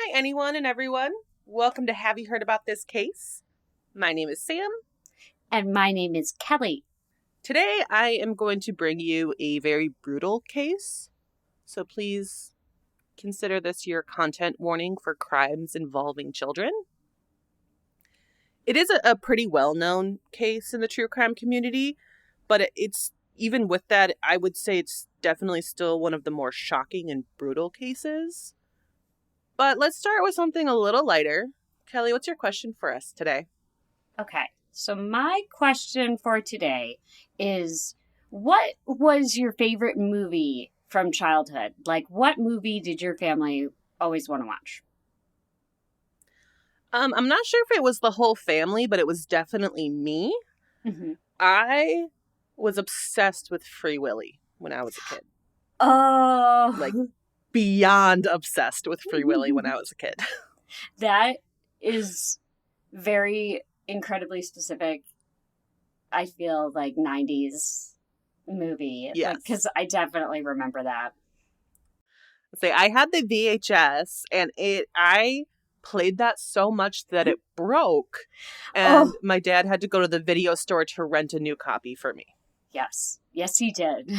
Hi, anyone and everyone. Welcome to Have You Heard About This Case? My name is Sam. And my name is Kelly. Today, I am going to bring you a very brutal case. So please consider this your content warning for crimes involving children. It is a pretty well-known case in the true crime community, but it's even with that, I would say it's definitely still one of the more shocking and brutal cases. But let's start with something a little lighter. Kelly, what's your question for us today? Okay, so my question for today is, what was your favorite movie from childhood? Like, what movie did your family always want to watch? I'm not sure if it was the whole family, but it was definitely me. Mm-hmm. I was obsessed with Free Willy when I was a kid. Oh, Like, beyond obsessed with Free Willy when I was a kid. That is very incredibly specific. I feel like 90s movie. Yes. Because I definitely remember that. I had the VHS, and I played that so much that it broke, and my dad had to go to the video store to rent a new copy for me. Yes, he did.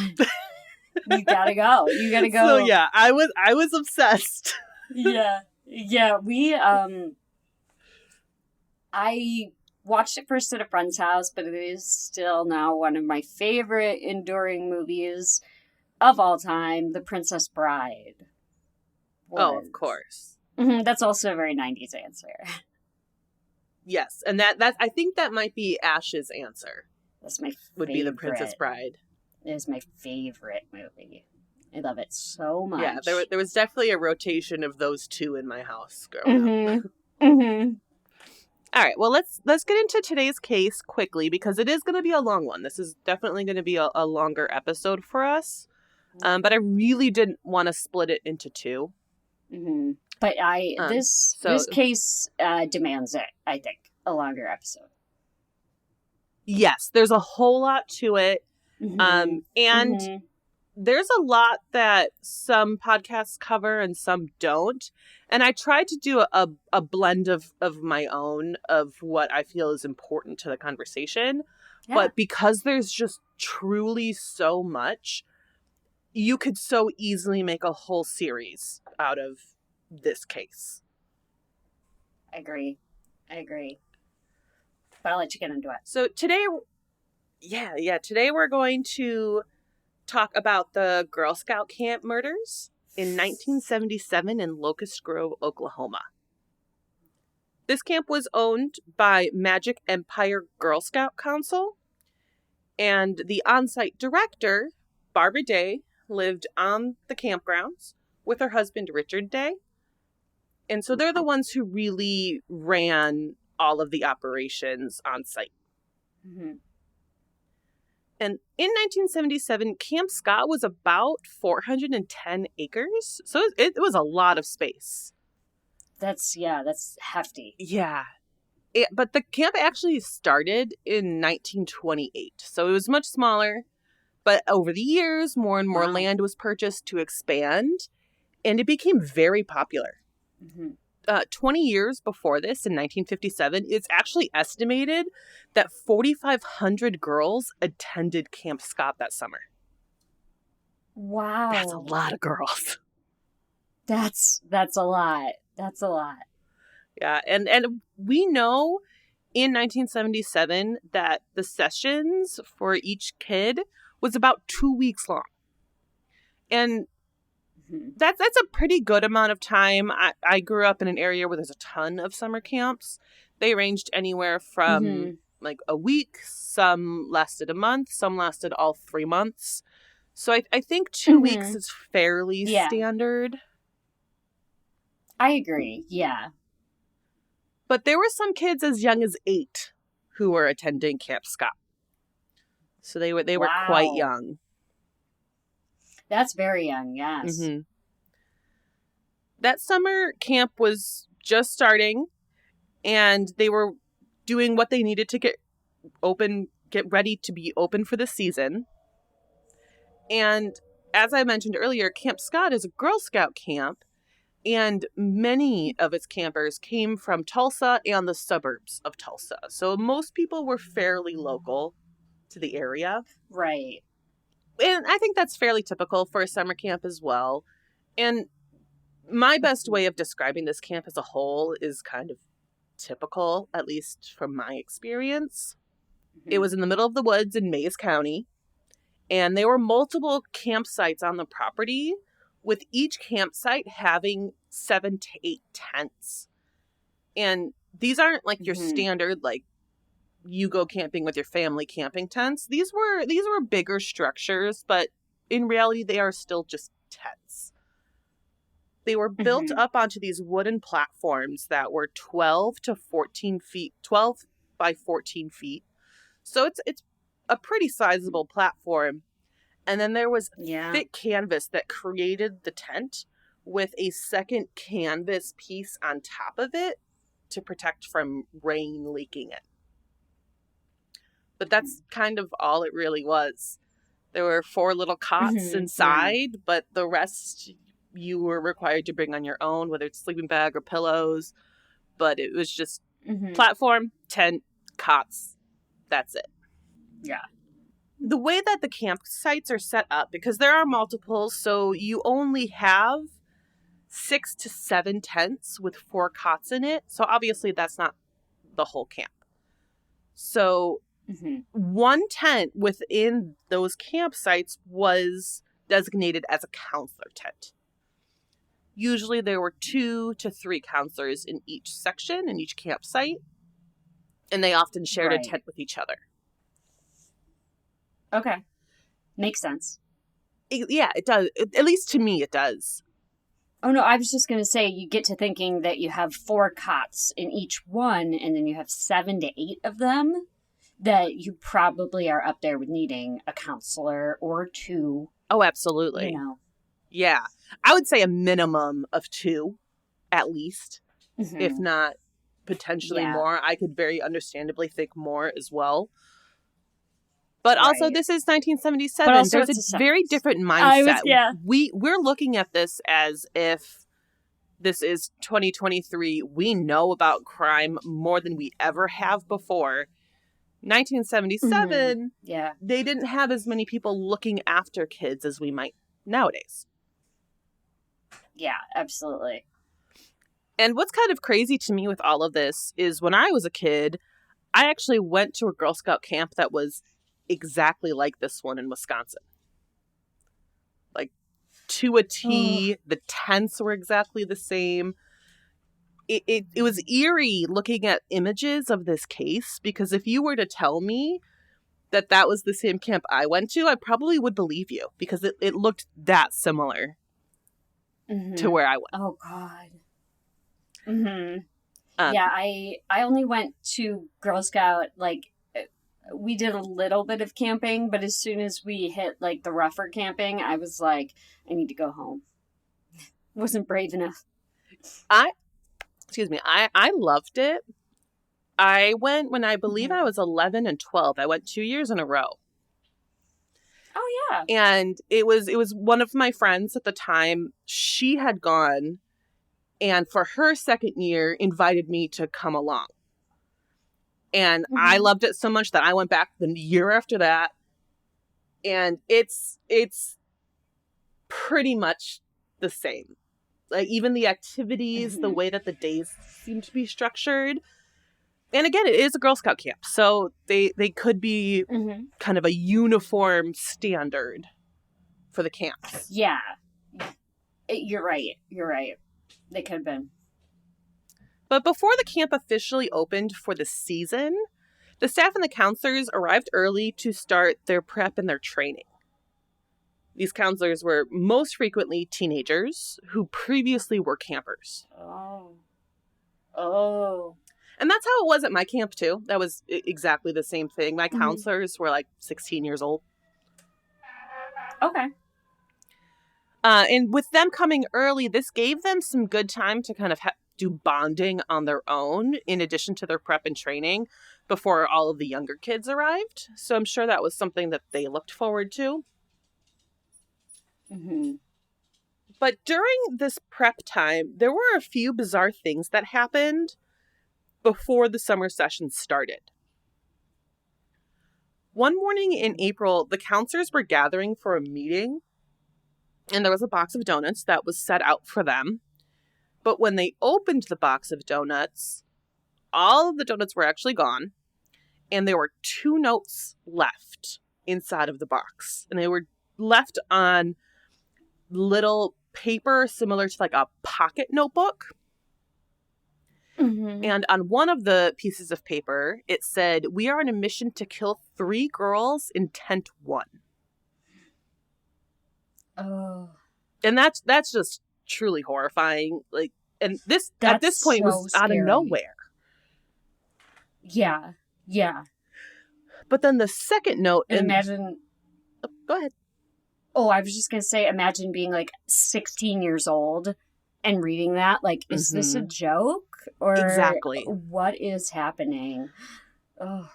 You gotta go. So yeah, I was obsessed. Yeah. We I watched it first at a friend's house, but it is still now one of my favorite enduring movies of all time, The Princess Bride. Oh, of course. Mm-hmm, that's also a very 90s answer. Yes, and that I think that might be Ash's answer. That's my favorite. Would be The Princess Bride. It is my favorite movie. I love it so much. Yeah, there was definitely a rotation of those two in my house growing up. Mm-hmm. All right, well, let's get into today's case quickly because it is going to be a long one. This is definitely going to be a longer episode for us, but I really didn't want to split it into two. Mm-hmm. But this case demands it, I think, a longer episode. Yes, there's a whole lot to it. Mm-hmm. And there's a lot that some podcasts cover and some don't. And I tried to do a blend of my own of what I feel is important to the conversation. Yeah. But because there's just truly so much, you could so easily make a whole series out of this case. I agree. But I'll let you get into it. So today we're going to talk about the Girl Scout camp murders in 1977 in Locust Grove, Oklahoma. This camp was owned by Magic Empire Girl Scout Council, and the on-site director, Barbara Day, lived on the campgrounds with her husband, Richard Day. And so they're the ones who really ran all of the operations on site. Mm-hmm. And in 1977, Camp Scott was about 410 acres. So it was a lot of space. That's hefty. Yeah. But the camp actually started in 1928. So it was much smaller. But over the years, more and more land was purchased to expand. And it became very popular. Mm-hmm. 20 years before this, in 1957, it's actually estimated that 4,500 girls attended Camp Scott that summer. Wow. That's a lot of girls. That's a lot. Yeah, and we know in 1977 that the sessions for each kid was about 2 weeks long. And that's a pretty good amount of time. I grew up in an area where there's a ton of summer camps. They ranged anywhere from like a week. Some lasted a month. Some lasted all 3 months. So I think 2 weeks is fairly standard. I agree. Yeah. But there were some kids as young as 8 who were attending Camp Scott. So they were quite young. That's very young, yes. Mm-hmm. That summer, camp was just starting, and they were doing what they needed to get ready to be open for the season. And as I mentioned earlier, Camp Scott is a Girl Scout camp, And many of its campers came from Tulsa and the suburbs of Tulsa. So most people were fairly local to the area. Right. And I think that's fairly typical for a summer camp as well. And my best way of describing this camp as a whole is kind of typical, at least from my experience. It was in the middle of the woods in Mays County, and there were multiple campsites on the property, with each campsite having 7 to 8 tents. And these aren't like your standard, like, you go camping with your family camping tents. These were bigger structures, but in reality, they are still just tents. They were built up onto these wooden platforms that were 12 to 14 feet, 12 by 14 feet. So it's a pretty sizable platform. And then there was thick canvas that created the tent with a second canvas piece on top of it to protect from rain leaking in. But that's kind of all it really was. There were 4 little cots inside, but the rest you were required to bring on your own, whether it's sleeping bag or pillows. But it was just platform, tent, cots. That's it. Yeah. The way that the campsites are set up, because there are multiples, so you only have 6 to 7 tents with 4 cots in it. So obviously that's not the whole camp. So one tent within those campsites was designated as a counselor tent. Usually there were 2 to 3 counselors in each section, in each campsite, and they often shared a tent with each other. Okay. Makes sense. Yeah, it does. At least to me, it does. Oh, no, I was just going to say, you get to thinking that you have 4 cots in each one, and then you have 7 to 8 of them, that you probably are up there with needing a counselor or 2. Oh, absolutely. You know. Yeah. I would say a minimum of 2, at least, if not potentially more. I could very understandably think more as well. But also, this is 1977. There's a very different mindset. We're looking at this as if this is 2023. We know about crime more than we ever have before. 1977, they didn't have as many people looking after kids as we might nowadays. Yeah, absolutely. And what's kind of crazy to me with all of this is when I was a kid, I actually went to a Girl Scout camp that was exactly like this one in Wisconsin. Like, to a T, the tents were exactly the same. It was eerie looking at images of this case, because if you were to tell me that that was the same camp I went to, I probably would believe you, because it looked that similar to where I went. Oh, God. Yeah, I only went to Girl Scout, like, we did a little bit of camping, but as soon as we hit, like, the rougher camping, I was like, I need to go home. Wasn't brave enough. I loved it. I went when I believe I was 11 and 12. I went 2 years in a row. Oh, yeah. And it was one of my friends at the time. She had gone, and for her second year, invited me to come along. And I loved it so much that I went back the year after that. And it's pretty much the same. Like, even the activities, the way that the days seem to be structured. And again, it is a Girl Scout camp, so they could be kind of a uniform standard for the camps. Yeah. You're right. They could have been. But before the camp officially opened for the season, the staff and the counselors arrived early to start their prep and their training. These counselors were most frequently teenagers who previously were campers. Oh. And that's how it was at my camp, too. That was exactly the same thing. My counselors were like 16 years old. Okay. And with them coming early, this gave them some good time to kind of do bonding on their own, in addition to their prep and training, before all of the younger kids arrived. So I'm sure that was something that they looked forward to. But during this prep time, there were a few bizarre things that happened before the summer session started. One morning in April, the counselors were gathering for a meeting, and there was a box of donuts that was set out for them. But when they opened the box of donuts, all of the donuts were actually gone, and there were 2 notes left inside of the box. And they were left on little paper similar to like a pocket notebook. Mm-hmm. And on one of the pieces of paper, it said, "We are on a mission to kill 3 girls in tent 1." Oh, And that's just truly horrifying. Like, and this at this that's point so was out of scary. nowhere. Yeah. Yeah. But then the second note, And imagine. oh, go ahead. Oh, I was just going to say, imagine being like 16 years old and reading that. Like, is this a joke? Or Exactly. what is happening? Oh.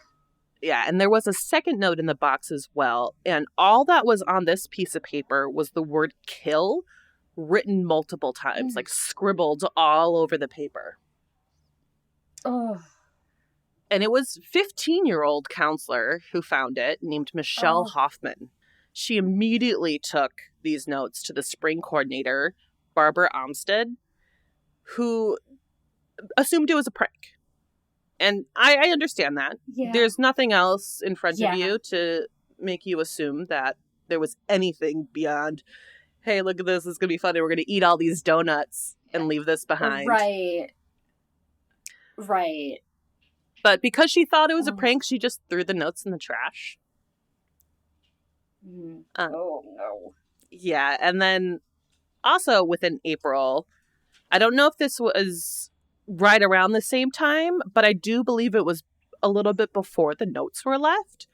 Yeah, and there was a second note in the box as well. And all that was on this piece of paper was the word "kill" written multiple times, like scribbled all over the paper. Oh. And it was 15-year-old counselor who found it, named Michelle Hoffman. She immediately took these notes to the spring coordinator, Barbara Armstead, who assumed it was a prank. And I understand that. Yeah. There's nothing else in front Yeah. of you to make you assume that there was anything beyond, hey, look at this, it's going to be funny, we're going to eat all these donuts and leave this behind. Right. Right. But because she thought it was a prank, she just threw the notes in the trash. Oh, no. Yeah, and then also within April, I don't know if this was right around the same time, but I do believe it was a little bit before the notes were left.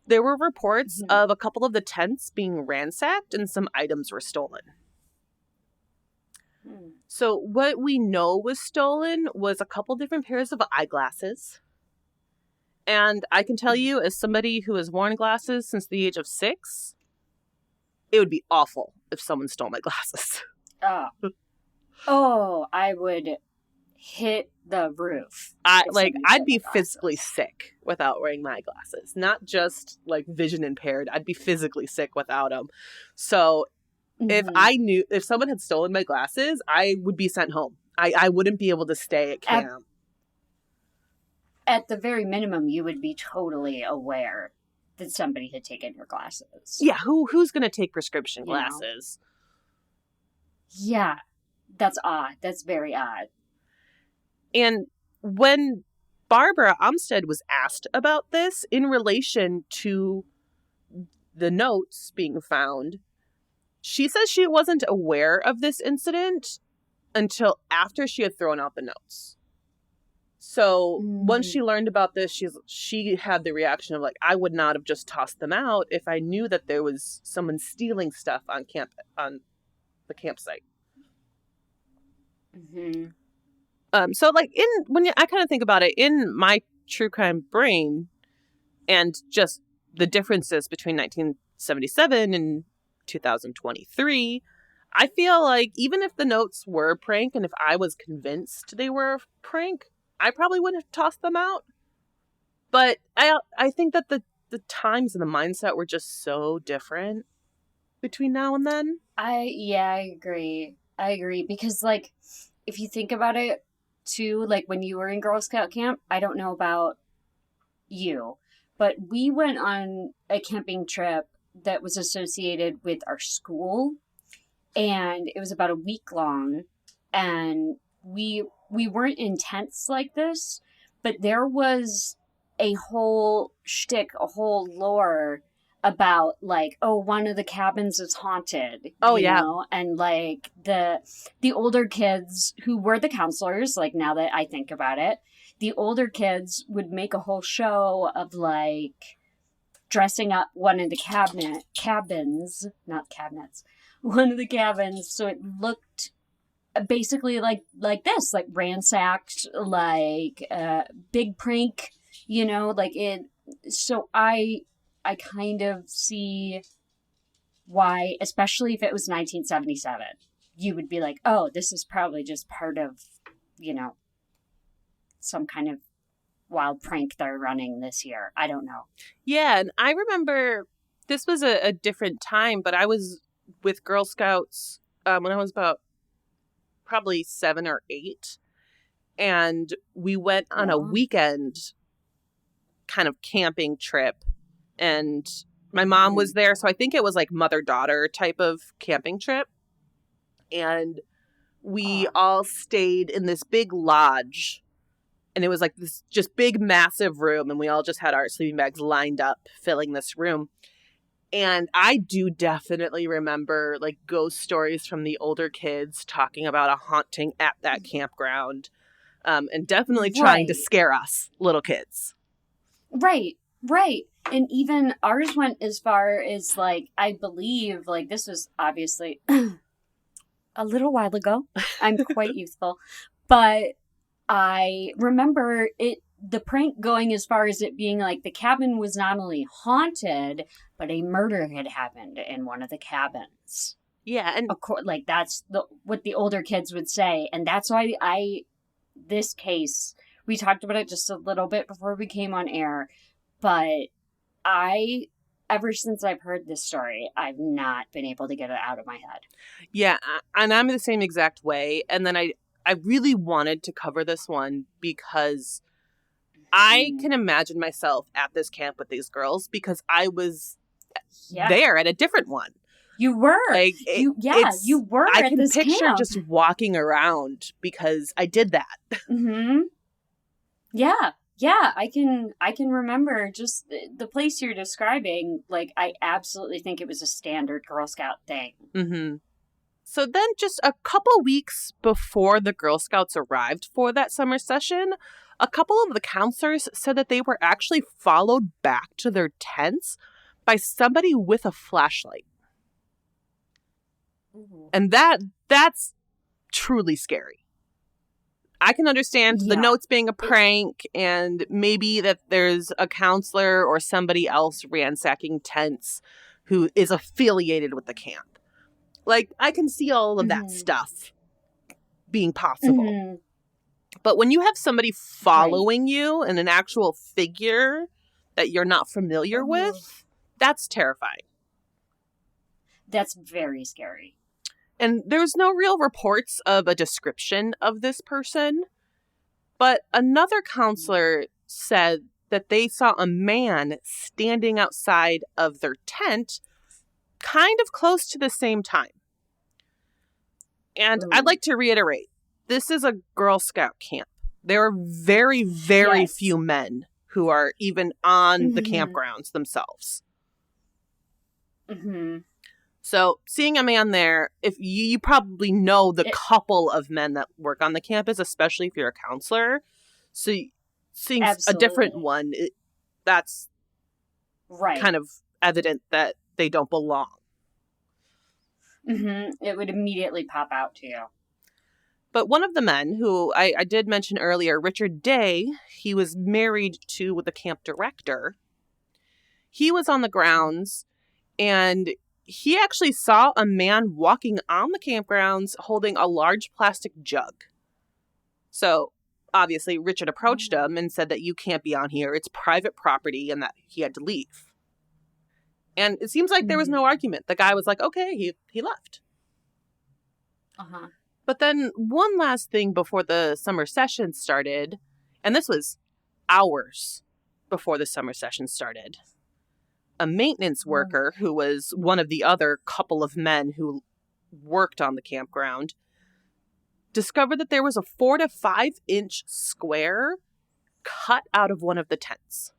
There were reports of a couple of the tents being ransacked and some items were stolen. So what we know was stolen was a couple different pairs of eyeglasses. And I can tell you, as somebody who has worn glasses since the age of 6, it would be awful if someone stole my glasses. I would hit the roof. I'd be physically sick without wearing my glasses. Not just like vision impaired. I'd be physically sick without them. So if someone had stolen my glasses, I would be sent home. I wouldn't be able to stay at camp. At the very minimum, you would be totally aware that somebody had taken your glasses. Yeah, who's going to take prescription glasses? Yeah, that's odd. That's very odd. And when Barbara Armstead was asked about this in relation to the notes being found, she says she wasn't aware of this incident until after she had thrown out the notes. So once she learned about this, she had the reaction of like, I would not have just tossed them out if I knew that there was someone stealing stuff on the campsite. So like I kind of think about it in my true crime brain, and just the differences between 1977 and 2023, I feel like even if the notes were a prank and if I was convinced they were a prank, I probably wouldn't have tossed them out. But I think that the times and the mindset were just so different between now and then. I agree. I agree. Because, like, if you think about it, too, like, when you were in Girl Scout camp, I don't know about you, but we went on a camping trip that was associated with our school, and it was about a week long, and we weren't in tents like this, but there was a whole shtick, a whole lore about like, oh, one of the cabins is haunted. Oh, you yeah. know? And like the older kids who were the counselors, like now that I think about it, the older kids would make a whole show of like dressing up one of the cabins, not cabinets, one of the cabins, so it looked basically like this, like ransacked, like big prank, like it. So I kind of see why, especially if it was 1977, you would be like, oh, this is probably just part of, you know, some kind of wild prank they're running this year. I don't know. Yeah, and I remember this was a different time, but I was with Girl Scouts when I was about probably 7 or 8, and we went on a Well, weekend kind of camping trip, and my mom was there, so I think it was like mother-daughter type of camping trip, and we all stayed in this big lodge, and it was like this just big massive room, and we all just had our sleeping bags lined up filling this room. And I do definitely remember like ghost stories from the older kids talking about a haunting at that campground, and definitely trying to right, scare us little kids. right, right. And even ours went as far as, like, I believe, like, this was obviously a little while ago. I'm quite youthful. But I remember the prank going as far as it being like the cabin was not only haunted, but a murder had happened in one of the cabins. Yeah, and Of course, like that's what the older kids would say, and that's why this case, we talked about it just a little bit before we came on air, but I ever since I've heard this story, I've not been able to get it out of my head. yeah, and I'm the same exact way. And then I really wanted to cover this one because I Mm. can imagine myself at this camp with these girls because I was Yeah, there at a different one. you were. Like You were I at can this picture camp. just walking around because I did that. Mm-hmm. Yeah, yeah, I can remember just the place you're describing. Like, I absolutely think it was a standard Girl Scout thing. Mm-hmm. So then, just a couple weeks before the Girl Scouts arrived for that summer session, a couple of the counselors said that they were actually followed back to their tents by somebody with a flashlight. And that's truly scary. I can understand the Yeah. notes being a prank and maybe that there's a counselor or somebody else ransacking tents who is affiliated with the camp. Like, I can see all of that Mm-hmm. stuff being possible. Mm-hmm. But when you have somebody Right. following you and an actual figure that you're not familiar with, that's terrifying. That's very scary. And there's no real reports of a description of this person. But another counselor said that they saw a man standing outside of their tent kind of close to the same time. And I'd Ooh. like to reiterate, this is a Girl Scout camp. There are very, very Yes. few men who are even on the Mm-hmm. campgrounds themselves. Mm-hmm. So seeing a man there, if you probably know the couple of men that work on the campus, especially if you're a counselor. So seeing a different Absolutely. one, that's Right. kind of evident that they don't belong. Mm-hmm. It would immediately pop out to you. But one of the men who I did mention earlier, Richard Day, he was married to the camp director. He was on the grounds and he actually saw a man walking on the campgrounds holding a large plastic jug. So obviously Richard approached him and said that you can't be on here. It's private property and that he had to leave. And it seems like there was no argument. The guy was like, okay, he left. Uh-huh. But then one last thing before the summer session started, and this was hours before the summer session started. A maintenance worker who was one of the other couple of men who worked on the campground discovered that there was a 4 to 5 inch square cut out of one of the tents.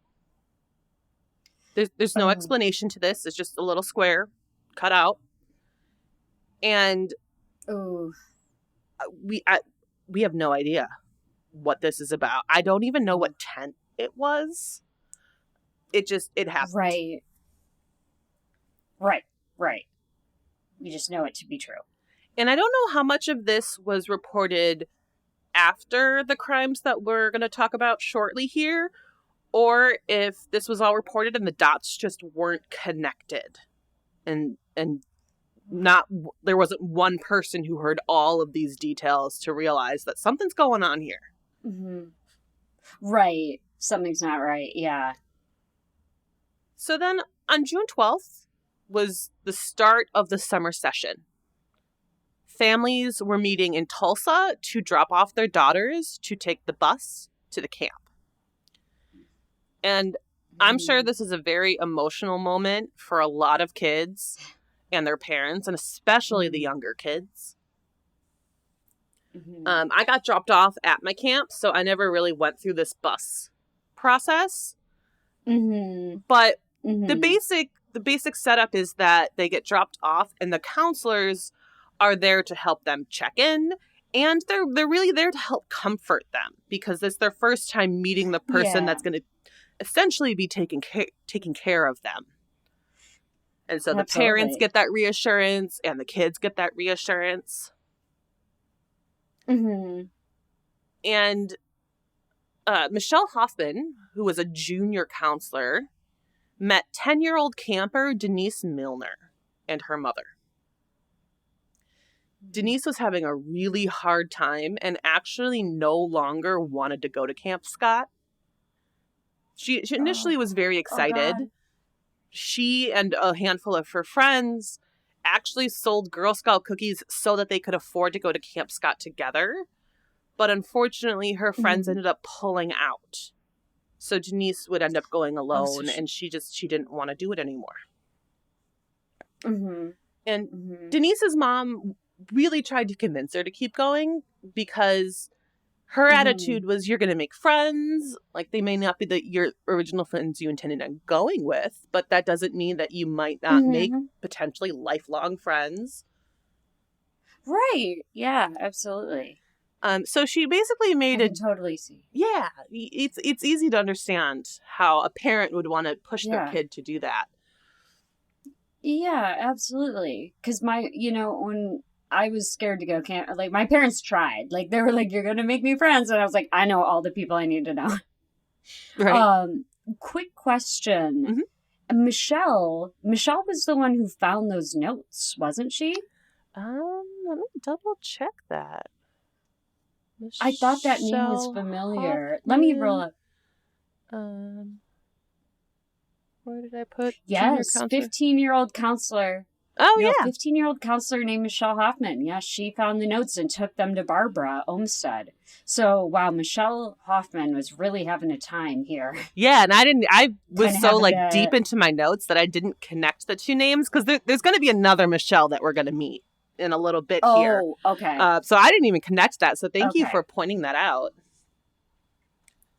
There's no explanation to this. It's just a little square cut out. And we have no idea what this is about. I don't even know what tent it was. It happened. Right. You just know it to be true. And I don't know how much of this was reported after the crimes that we're going to talk about shortly here, or if this was all reported and the dots just weren't connected. And and there wasn't one person who heard all of these details to realize that something's going on here. Mm-hmm. Right. Something's not right. Yeah. So then on June 12th was the start of the summer session. Families were meeting in Tulsa to drop off their daughters to take the bus to the camp. And I'm sure this is a very emotional moment for a lot of kids and their parents, and especially the younger kids. Mm-hmm. I got dropped off at my camp, so I never really went through this bus process. Mm-hmm. But Mm-hmm. the basic setup is that they get dropped off, and the counselors are there to help them check in, and they're really there to help comfort them because it's their first time meeting the person that's going to essentially be taking care of them. And so the parents get that reassurance, and the kids get that reassurance. Mm-hmm. And Michelle Hoffman, who was a junior counselor, met 10-year-old camper Denise Milner and her mother. Denise was having a really hard time and actually no longer wanted to go to Camp Scott. She initially was very excited. She and a handful of her friends actually sold Girl Scout cookies so that they could afford to go to Camp Scott together. But unfortunately, her friends ended up pulling out. So Denise would end up going alone, and she didn't want to do it anymore. Mm-hmm. And Denise's mom really tried to convince her to keep going because her attitude was, you're going to make friends. Like, they may not be your original friends you intended on going with, but that doesn't mean that you might not make potentially lifelong friends. Right. Yeah, absolutely. So she basically made I can totally see. Yeah, it's easy to understand how a parent would want to push their kid to do that. Yeah, absolutely. Because when I was scared to go camp, like, my parents tried. Like, they were like, "You're gonna make me friends," and I was like, "I know all the people I need to know." Right. Quick question. Michelle was the one who found those notes, wasn't she? Let me double check that. I thought that name was familiar. Let me roll up. Where did I put? Yes, 15-year-old counselor. Oh, yeah. 15-year-old counselor named Michelle Hoffman. Yeah, she found the notes and took them to Barbara Olmsted. So, wow, Michelle Hoffman was really having a time here. Yeah, and I was so deep into my notes that I didn't connect the two names because there's going to be another Michelle that we're going to meet in a little bit here. Oh, okay. So I didn't even connect that. So thank you for pointing that out.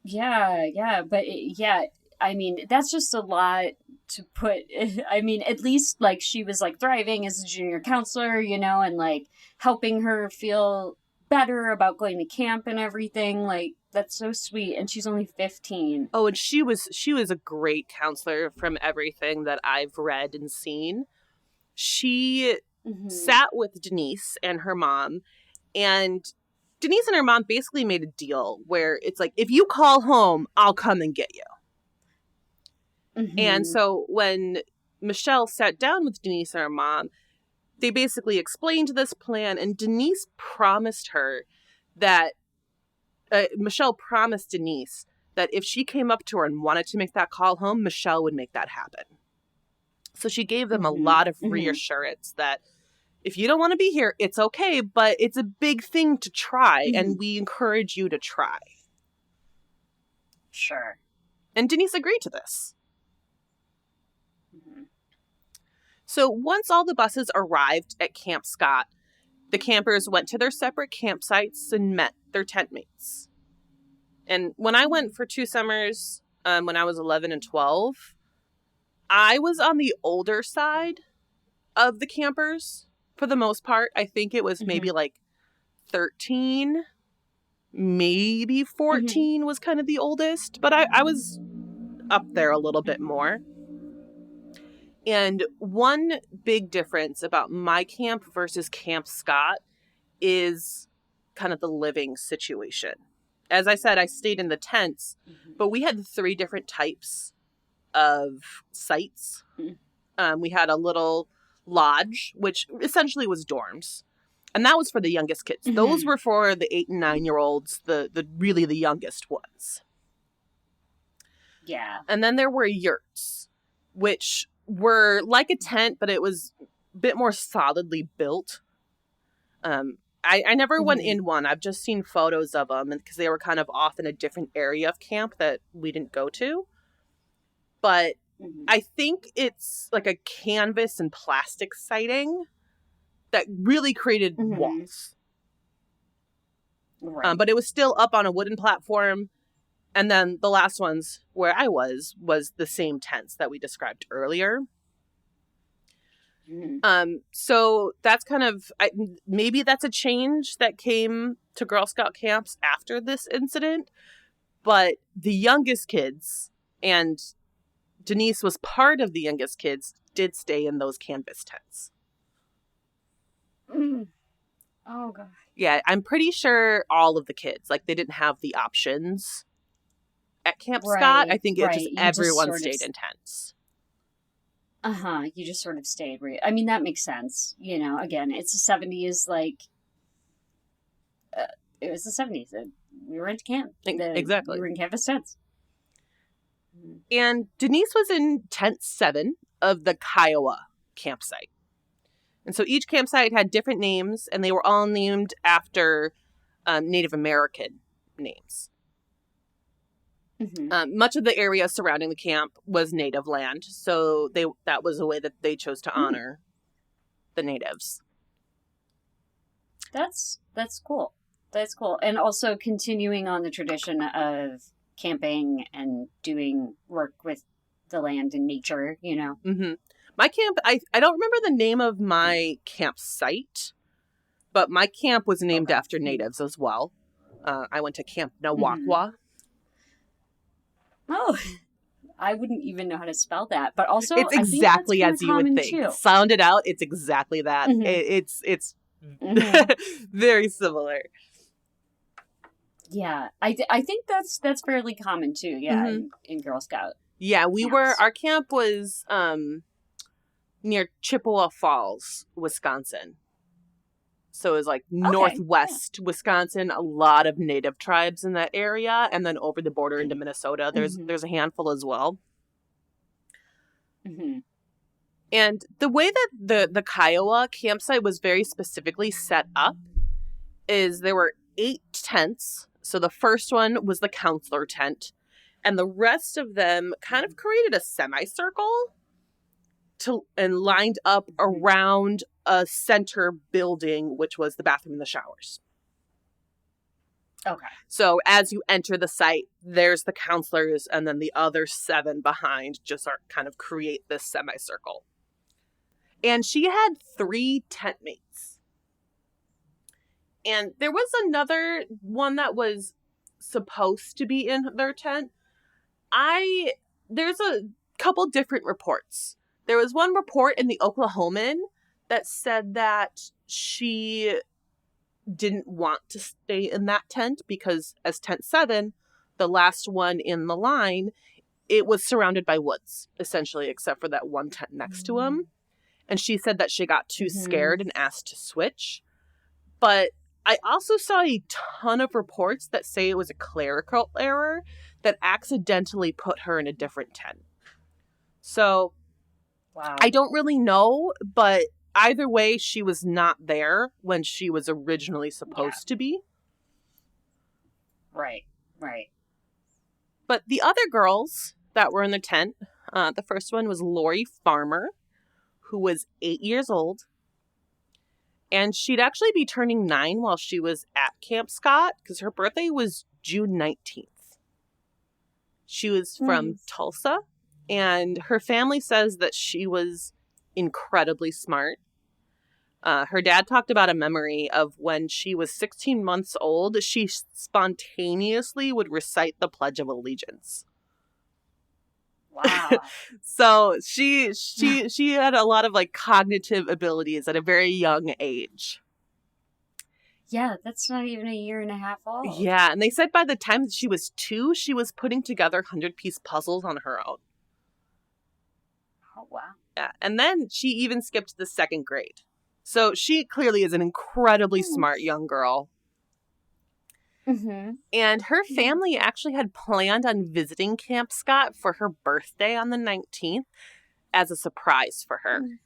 Yeah, but I mean, that's just a lot to put. I mean, at least like she was like thriving as a junior counselor, and like helping her feel better about going to camp and everything. Like, that's so sweet. And she's only 15. Oh, and she was a great counselor from everything that I've read and seen. She sat with Denise and her mom, and Denise and her mom basically made a deal where it's like, if you call home, I'll come and get you. And so when Michelle sat down with Denise and her mom, they basically explained this plan, and Denise promised her that Michelle promised Denise that if she came up to her and wanted to make that call home, Michelle would make that happen. So she gave them a lot of reassurance that if you don't want to be here, it's okay, but it's a big thing to try, and we encourage you to try. Sure. And Denise agreed to this. So once all the buses arrived at Camp Scott, the campers went to their separate campsites and met their tent mates. And when I went for 2 summers, when I was 11 and 12, I was on the older side of the campers for the most part. I think it was maybe like 13, maybe 14 was kind of the oldest, but I was up there a little bit more. And one big difference about my camp versus Camp Scott is kind of the living situation. As I said, I stayed in the tents, but we had 3 different types of sites. We had a little lodge, which essentially was dorms. And that was for the youngest kids. Mm-hmm. Those were for the 8 and 9-year-olds, the really the youngest ones. Yeah. And then there were yurts, which were like a tent, but it was a bit more solidly built. I never went in one. I've just seen photos of them because they were kind of off in a different area of camp that we didn't go to. But I think it's like a canvas and plastic siding that really created walls. Right. But it was still up on a wooden platform. And then the last ones where I was the same tents that we described earlier. So that's kind of, maybe that's a change that came to Girl Scout camps after this incident. But the youngest kids, and Denise was part of the youngest kids, did stay in those canvas tents. Oh, God. Yeah, I'm pretty sure all of the kids, like, they didn't have the options at Camp Scott. I think everyone stayed in tents. You just sort of stayed. I mean, that makes sense. You know, again, it's the 70s, like, it was the 70s. We were in camp. Exactly. We were in canvas tents. And Denise was in tent 7 of the Kiowa campsite. And so each campsite had different names, and they were all named after Native American names. Much of the area surrounding the camp was native land, so that was a way that they chose to honor the natives. That's cool. That's cool. And also continuing on the tradition of camping and doing work with the land and nature, you know. My camp, I don't remember the name of my campsite, but my camp was named after natives as well. I went to Camp Nawakwa. Oh, I wouldn't even know how to spell that. But also, it's exactly as you would think. Too. Sound it out. It's exactly that. It's very similar. Yeah, I think that's fairly common too. Yeah, in Girl Scout. Yeah, our camp was near Chippewa Falls, Wisconsin. So it was like northwest Wisconsin, a lot of native tribes in that area. And then over the border into Minnesota, there's a handful as well. And the way that the Kiowa campsite was very specifically set up is there were 8 tents. So the first one was the counselor tent. And the rest of them kind of created a semicircle and lined up around a center building, which was the bathroom and the showers. Okay. So as you enter the site, there's the counselors, and then the other 7 behind just are kind of create this semicircle. And she had 3 tent mates. And there was another one that was supposed to be in their tent. There's a couple different reports. There was one report in the Oklahoman that said that she didn't want to stay in that tent because as tent 7, the last one in the line, it was surrounded by woods, essentially, except for that one tent next to him. And she said that she got too scared and asked to switch. But I also saw a ton of reports that say it was a clerical error that accidentally put her in a different tent. So I don't really know, but either way, she was not there when she was originally supposed to be. Right. But the other girls that were in the tent, the first one was Lori Farmer, who was 8 years old. And she'd actually be turning 9 while she was at Camp Scott because her birthday was June 19th. She was from Tulsa, and her family says that she was incredibly smart. Her dad talked about a memory of when she was 16 months old, she spontaneously would recite the Pledge of Allegiance. Wow. So she had a lot of like cognitive abilities at a very young age. Yeah, that's not even a year and a half old. Yeah, and they said by the time that she was 2, she was putting together 100-piece puzzles on her own. Oh, wow. Yeah. And then she even skipped the 2nd grade. So she clearly is an incredibly smart young girl. Mm-hmm. And her family actually had planned on visiting Camp Scott for her birthday on the 19th as a surprise for her. And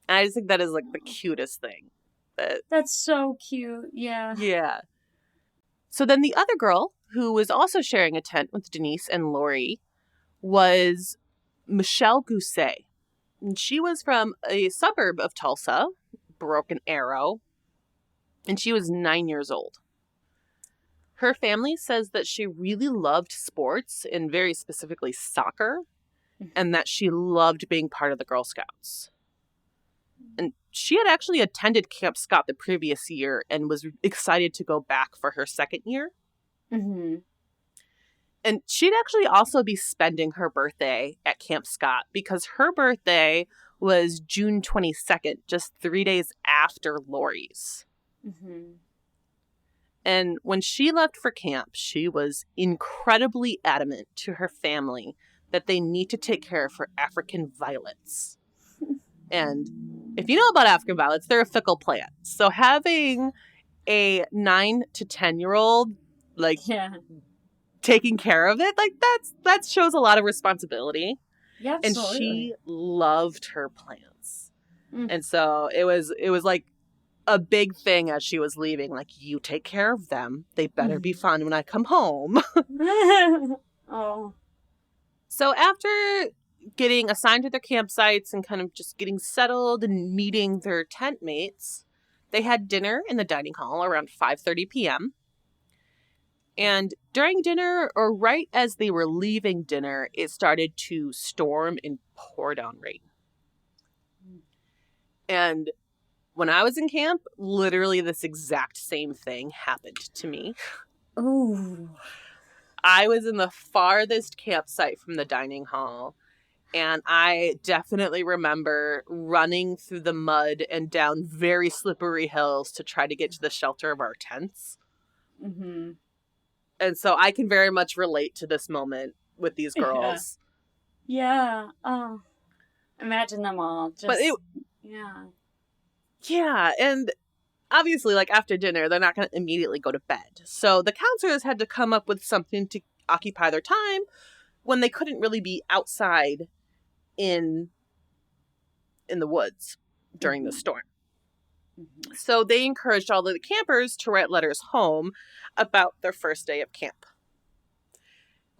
I just think that is like the cutest thing. That's so cute. Yeah. Yeah. So then the other girl who was also sharing a tent with Denise and Lori was Michelle Gousset. And she was from a suburb of Tulsa, Broken Arrow, and she was 9 years old. Her family says that she really loved sports, and very specifically soccer, and that she loved being part of the Girl Scouts. And she had actually attended Camp Scott the previous year and was excited to go back for her 2nd year. Mm-hmm. And she'd actually also be spending her birthday at Camp Scott because her birthday was June 22nd, just 3 days after Lori's. Mm-hmm. And when she left for camp, she was incredibly adamant to her family that they need to take care of her African violets. And if you know about African violets, they're a fickle plant. So having a 9 to 10-year-old, like, taking care of it, like, that shows a lot of responsibility. Yeah, And absolutely. she loved her plants. Mm. And so it was like a big thing as she was leaving, like, you take care of them. They better be fun when I come home. Oh. So after getting assigned to their campsites and kind of just getting settled and meeting their tent mates, they had dinner in the dining hall around 5:30 p.m. And during dinner, or right as they were leaving dinner, it started to storm and pour down rain. And when I was in camp, literally this exact same thing happened to me. Ooh. I was in the farthest campsite from the dining hall, and I definitely remember running through the mud and down very slippery hills to try to get to the shelter of our tents. Mm-hmm. And so I can very much relate to this moment with these girls. Yeah. Oh. Imagine them all just... But yeah, and obviously, like, after dinner, they're not going to immediately go to bed. So the counselors had to come up with something to occupy their time when they couldn't really be outside in the woods during the storm. Mm-hmm. So they encouraged all of the campers to write letters home about their first day of camp.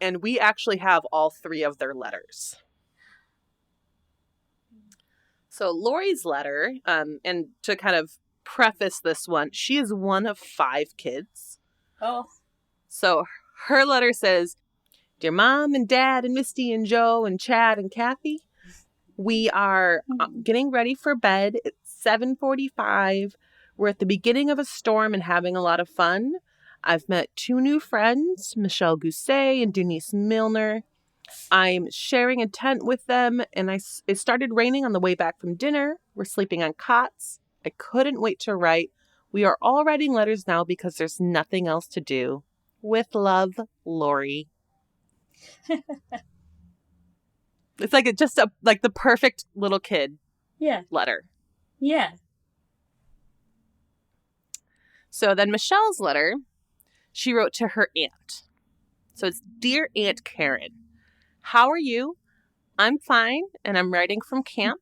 And we actually have all 3 of their letters. So Lori's letter, and to kind of preface this one, she is one of 5 kids. Oh. So her letter says, "Dear Mom and Dad and Misty and Joe and Chad and Kathy, we are getting ready for bed. It's 7:45. We're at the beginning of a storm and having a lot of fun. I've met 2 new friends, Michelle Gousset and Denise Milner. I'm sharing a tent with them, and it started raining on the way back from dinner. We're sleeping on cots. I couldn't wait to write. We are all writing letters now because there's nothing else to do. With love, Lori." It's like like the perfect little kid letter. Yeah. So then Michelle's letter, she wrote to her aunt. So it's, "Dear Aunt Karen, how are you? I'm fine, and I'm writing from camp.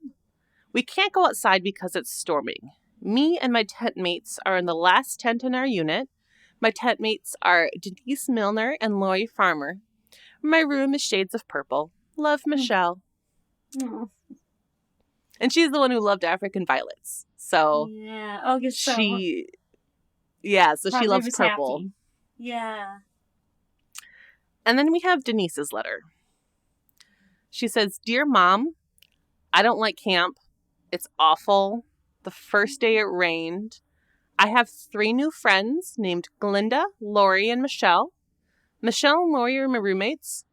We can't go outside because it's storming. Me and my tent mates are in the last tent in our unit. My tent mates are Denise Milner and Lori Farmer. My room is shades of purple. Love, Michelle." Oh. And she's the one who loved African violets. So yeah. Oh, so she loves purple. Happy. Yeah. And then we have Denise's letter. She says, "Dear Mom, I don't like camp. It's awful. The first day it rained. I have 3 new friends named Glinda, Lori, and Michelle. Michelle and Lori are my roommates.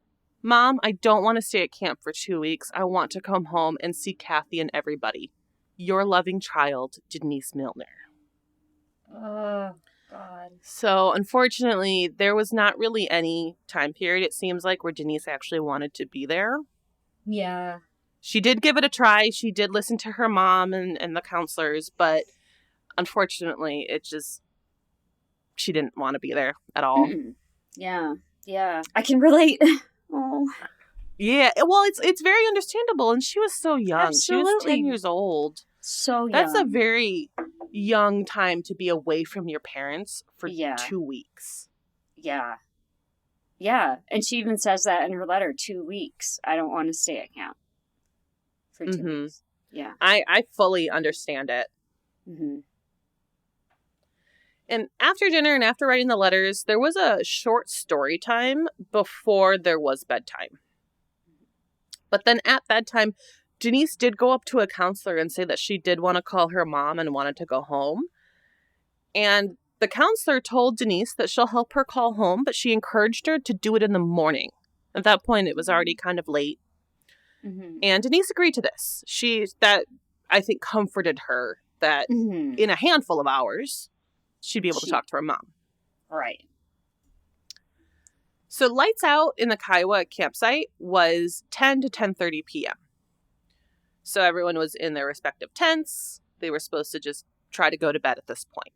Mom, I don't want to stay at camp for 2 weeks. I want to come home and see Kathy and everybody. Your loving child, Denise Milner." Oh, God. So, unfortunately, there was not really any time period, it seems like, where Denise actually wanted to be there. Yeah. She did give it a try. She did listen to her mom and the counselors, but unfortunately, she didn't want to be there at all. Mm-mm. Yeah. Yeah. I can relate. Oh, Yeah, well, it's very understandable, and she was so young. She was 10 absolutely. years old. So That's a young. very young time to be away from your parents for Yeah. 2 weeks. Yeah. Yeah. And she even says that in her letter, 2 weeks. I don't want to stay at camp for two Mm-hmm. weeks. Yeah. I fully understand it. Mm-hmm. And after dinner and after writing the letters, there was a short story time before there was bedtime. But then at bedtime, Denise did go up to a counselor and say that she did want to call her mom and wanted to go home. And the counselor told Denise that she'll help her call home, but she encouraged her to do it in the morning. At that point, it was already kind of late. Mm-hmm. And Denise agreed to this. That I think comforted her that Mm-hmm. in a handful of hours, she'd be able to She, talk to her mom. right. So lights out in the Kiowa campsite was 10 to 10:30 p.m. So everyone was in their respective tents. They were supposed to just try to go to bed at this point.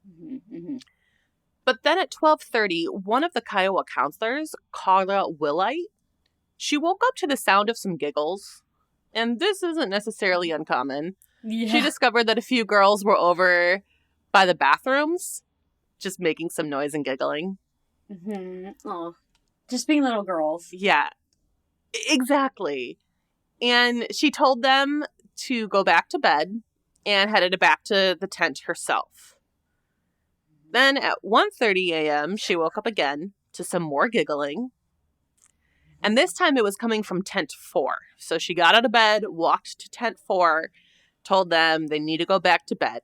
Mm-hmm. Mm-hmm. But then at 12:30, one of the Kiowa counselors, Carla Willite, she woke up to the sound of some giggles. And this isn't necessarily uncommon. Yeah. She discovered that a few girls were over by the bathrooms, just making some noise and giggling. Mm-hmm. Oh, just being little girls. Yeah, exactly. And she told them to go back to bed and headed back to the tent herself. Then at 1:30 a.m., she woke up again to some more giggling. And this time it was coming from tent 4. So she got out of bed, walked to tent 4, told them they need to go back to bed.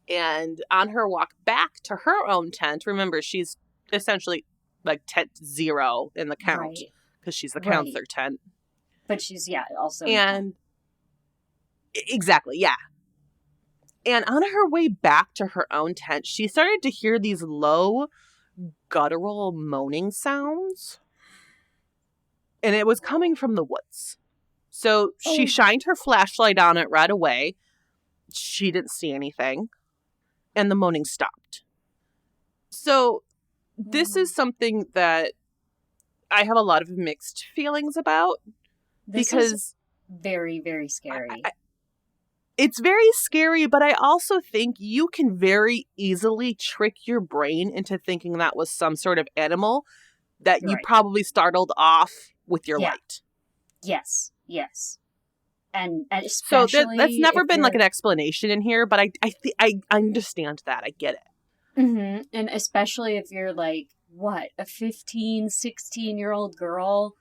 And on her walk back to her own tent, remember, she's essentially like tent 0 in the count because she's the counselor tent. But she's, also. And exactly, yeah. And on her way back to her own tent, she started to hear these low, guttural moaning sounds. And it was coming from the woods. So she shined her flashlight on it right away. She didn't see anything. And the moaning stopped. So this is something that I have a lot of mixed feelings about. This because is very, very scary. It's very scary, but I also think you can very easily trick your brain into thinking that was some sort of animal that you probably startled off with your light. Yes. And especially... So that's never been like an explanation in here, but I understand that. I get it. Mm-hmm. And especially if you're like, what, a 15, 16-year-old girl,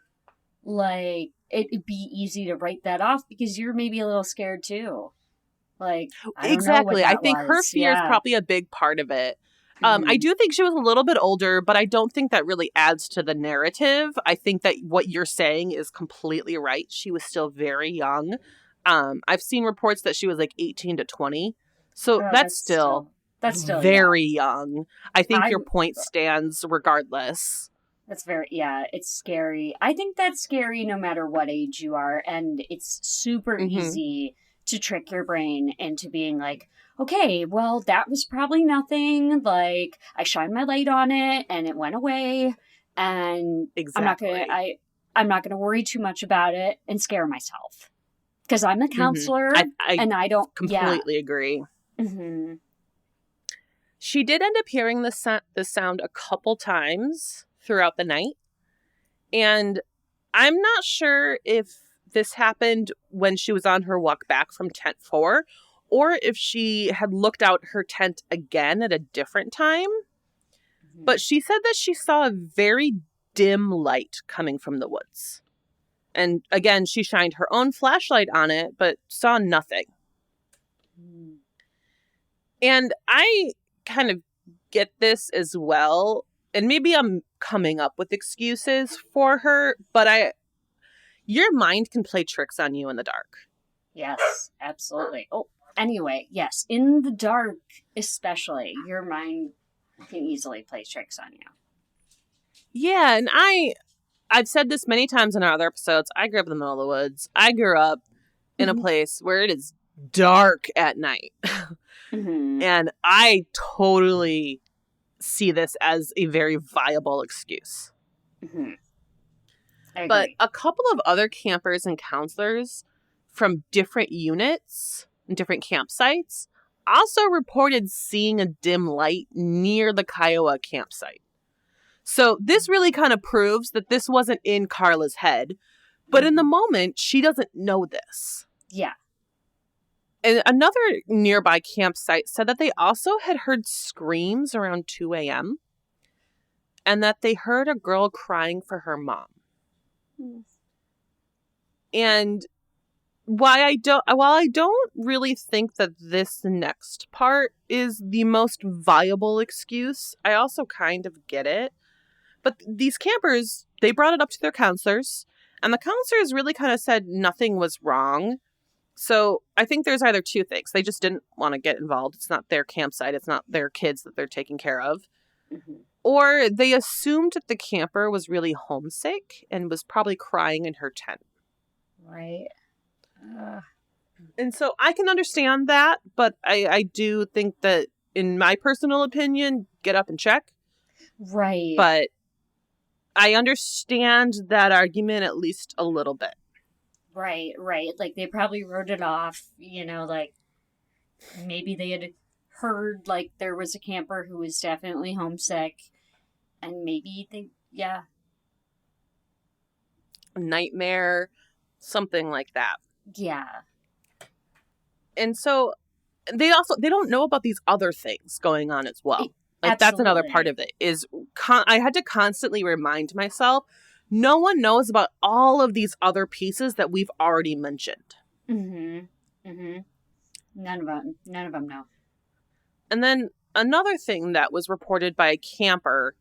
like, it'd be easy to write that off because you're maybe a little scared too. Like, I don't know what that I think her was. fear is probably a big part of it. Mm-hmm. I do think she was a little bit older, but I don't think that really adds to the narrative. I think that what you're saying is completely right. She was still very young. I've seen reports that she was like 18 to 20. So that's still very young. I think your point stands regardless. That's it's scary. I think that's scary no matter what age you are. And it's super easy to trick your brain into being like, okay, well, that was probably nothing. Like, I shined my light on it and it went away. And I'm not gonna worry too much about it and scare myself. Because I'm the counselor and I don't completely agree. Mm-hmm. She did end up hearing the sound a couple times throughout the night. And I'm not sure if this happened when she was on her walk back from tent 4 or if she had looked out her tent again at a different time. Mm-hmm. But she said that she saw a very dim light coming from the woods. And again, she shined her own flashlight on it, but saw nothing. Mm. And I kind of get this as well. And maybe I'm coming up with excuses for her, but your mind can play tricks on you in the dark. Yes, absolutely. Oh, anyway, yes. In the dark, especially, your mind can easily play tricks on you. Yeah, and I've said this many times in our other episodes. I grew up in the middle of the woods. I grew up in a place where it is dark at night. Mm-hmm. And I totally see this as a very viable excuse. Mm-hmm. I agree. But a couple of other campers and counselors from different units and different campsites also reported seeing a dim light near the Kiowa campsite. So this really kind of proves that this wasn't in Carla's head, but in the moment, she doesn't know this. Yeah. And another nearby campsite said that they also had heard screams around 2 a.m. and that they heard a girl crying for her mom. And while I don't really think that this next part is the most viable excuse, I also kind of get it. But these campers, they brought it up to their counselors, and the counselors really kind of said nothing was wrong. So I think there's either two things. They just didn't want to get involved. It's not their campsite. It's not their kids that they're taking care of. Mm-hmm. Or they assumed that the camper was really homesick and was probably crying in her tent. Right. And so I can understand that, but I do think that, in my personal opinion, get up and check. Right. But I understand that argument at least a little bit. Right. Like, they probably wrote it off, like, maybe they had heard, like, there was a camper who was definitely homesick, and maybe yeah. A nightmare, something like that. Yeah. And so they don't know about these other things going on as well. Like, that's another part of it, is I had to constantly remind myself, no one knows about all of these other pieces that we've already mentioned. Mm-hmm. Mm-hmm. None of them know. And then another thing that was reported by a camper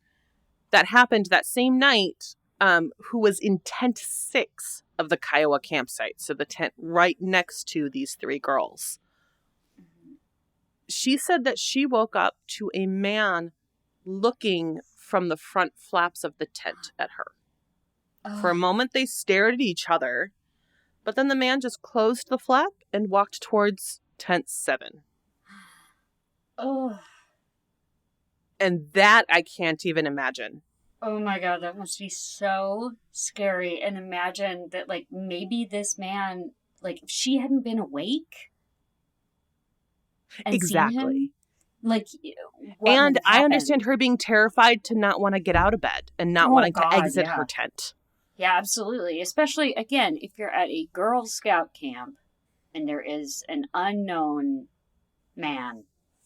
that happened that same night, who was in tent 6 of the Kiowa campsite, so the tent right next to these 3 girls. She said that she woke up to a man looking from the front flaps of the tent at her. Oh. For a moment, they stared at each other, but then the man just closed the flap and walked towards tent 7. Oh. And that I can't even imagine. Oh my God, that must be so scary. And imagine that, like, maybe this man, like, if she hadn't been awake and exactly seen him, like, and I understand her being terrified to not want to get out of bed and not wanting to exit her tent. Yeah, absolutely. Especially, again, if you're at a Girl Scout camp and there is an unknown man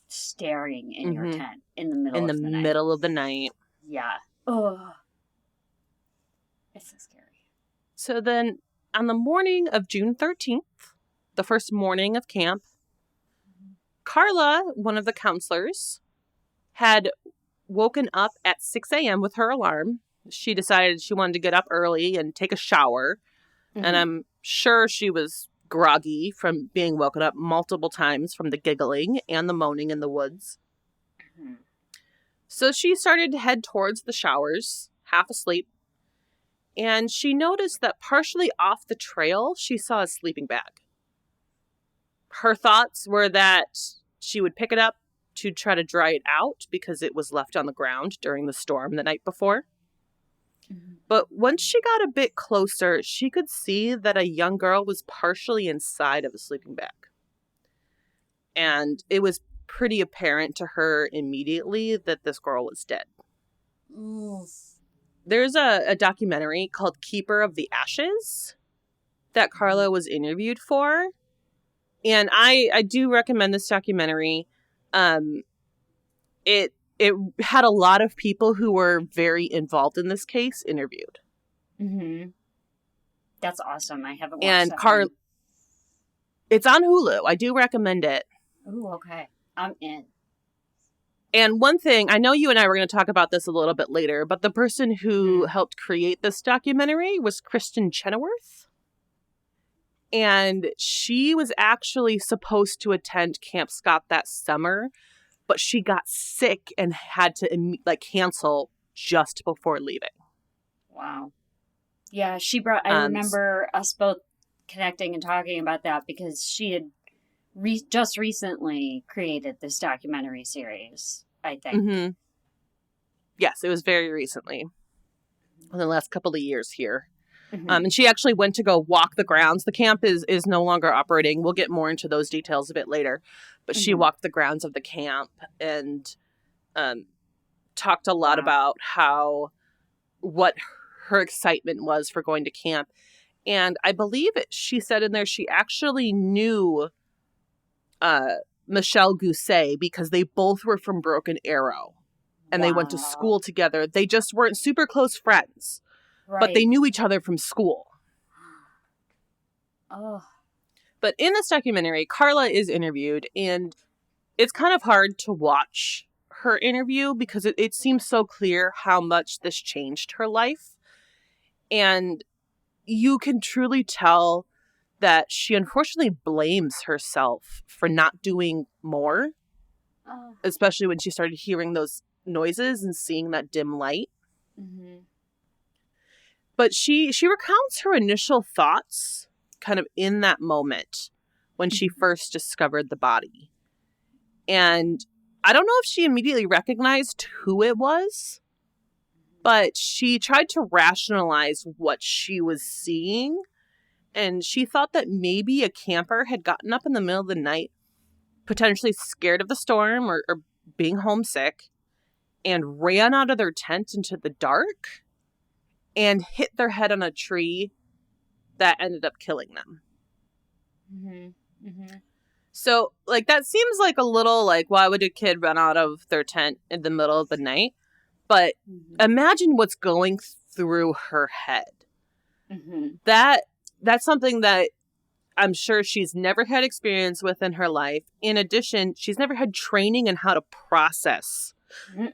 staring in your tent in the middle of the night. Yeah. Oh, it's so scary. So then, on the morning of June 13th, the first morning of camp, Carla, one of the counselors, had woken up at 6 a.m. with her alarm. She decided she wanted to get up early and take a shower. Mm-hmm. And I'm sure she was groggy from being woken up multiple times from the giggling and the moaning in the woods. Mm-hmm. So she started to head towards the showers, half asleep. And she noticed that partially off the trail, she saw a sleeping bag. Her thoughts were that she would pick it up to try to dry it out because it was left on the ground during the storm the night before. Mm-hmm. But once she got a bit closer, she could see that a young girl was partially inside of a sleeping bag. And it was pretty apparent to her immediately that this girl was dead. Oof. There's a documentary called Keeper of the Ashes that Carla was interviewed for. And I do recommend this documentary. It had a lot of people who were very involved in this case interviewed. Mm-hmm. That's awesome. I haven't watched that. It's on Hulu. I do recommend it. Ooh, okay. I'm in. And one thing, I know you and I were going to talk about this a little bit later, but the person who helped create this documentary was Kristen Chenoweth. And she was actually supposed to attend Camp Scott that summer, but she got sick and had to cancel just before leaving. Wow. Yeah, she brought. I Um, remember us both connecting and talking about that because she had just recently created this documentary series, I think. mhm. Yes, it was very recently, in the last couple of years here. Hmm. And she actually went to go walk the grounds. The camp is no longer operating. We'll get more into those details a bit later. But she Hmm. walked the grounds of the camp and um, talked a lot Wow. about what her excitement was for going to camp. And I believe she said in there she actually knew uh, Michelle Gousset because they both were from Broken Arrow and they went to Wow. school together. They just weren't super close friends, but they Right. knew each other from school. Oh. But in this documentary, Carla is interviewed, and it's kind of hard to watch her interview because it seems so clear how much this changed her life. And you can truly tell that she unfortunately blames herself for not doing more, Oh. especially when she started hearing those noises and seeing that dim light. Hmm. But she recounts her initial thoughts kind of in that moment when she first discovered the body. And I don't know if she immediately recognized who it was, but she tried to rationalize what she was seeing. And she thought that maybe a camper had gotten up in the middle of the night, potentially scared of the storm or being homesick, and ran out of their tent into the dark and hit their head on a tree that ended up killing them. Hmm. Hmm. So, like, that seems like a little like, why would a kid run out of their tent in the middle of the night? But Hmm. imagine what's going through her head. Hmm. That's something that I'm sure she's never had experience with in her life. In addition, she's never had training in how to process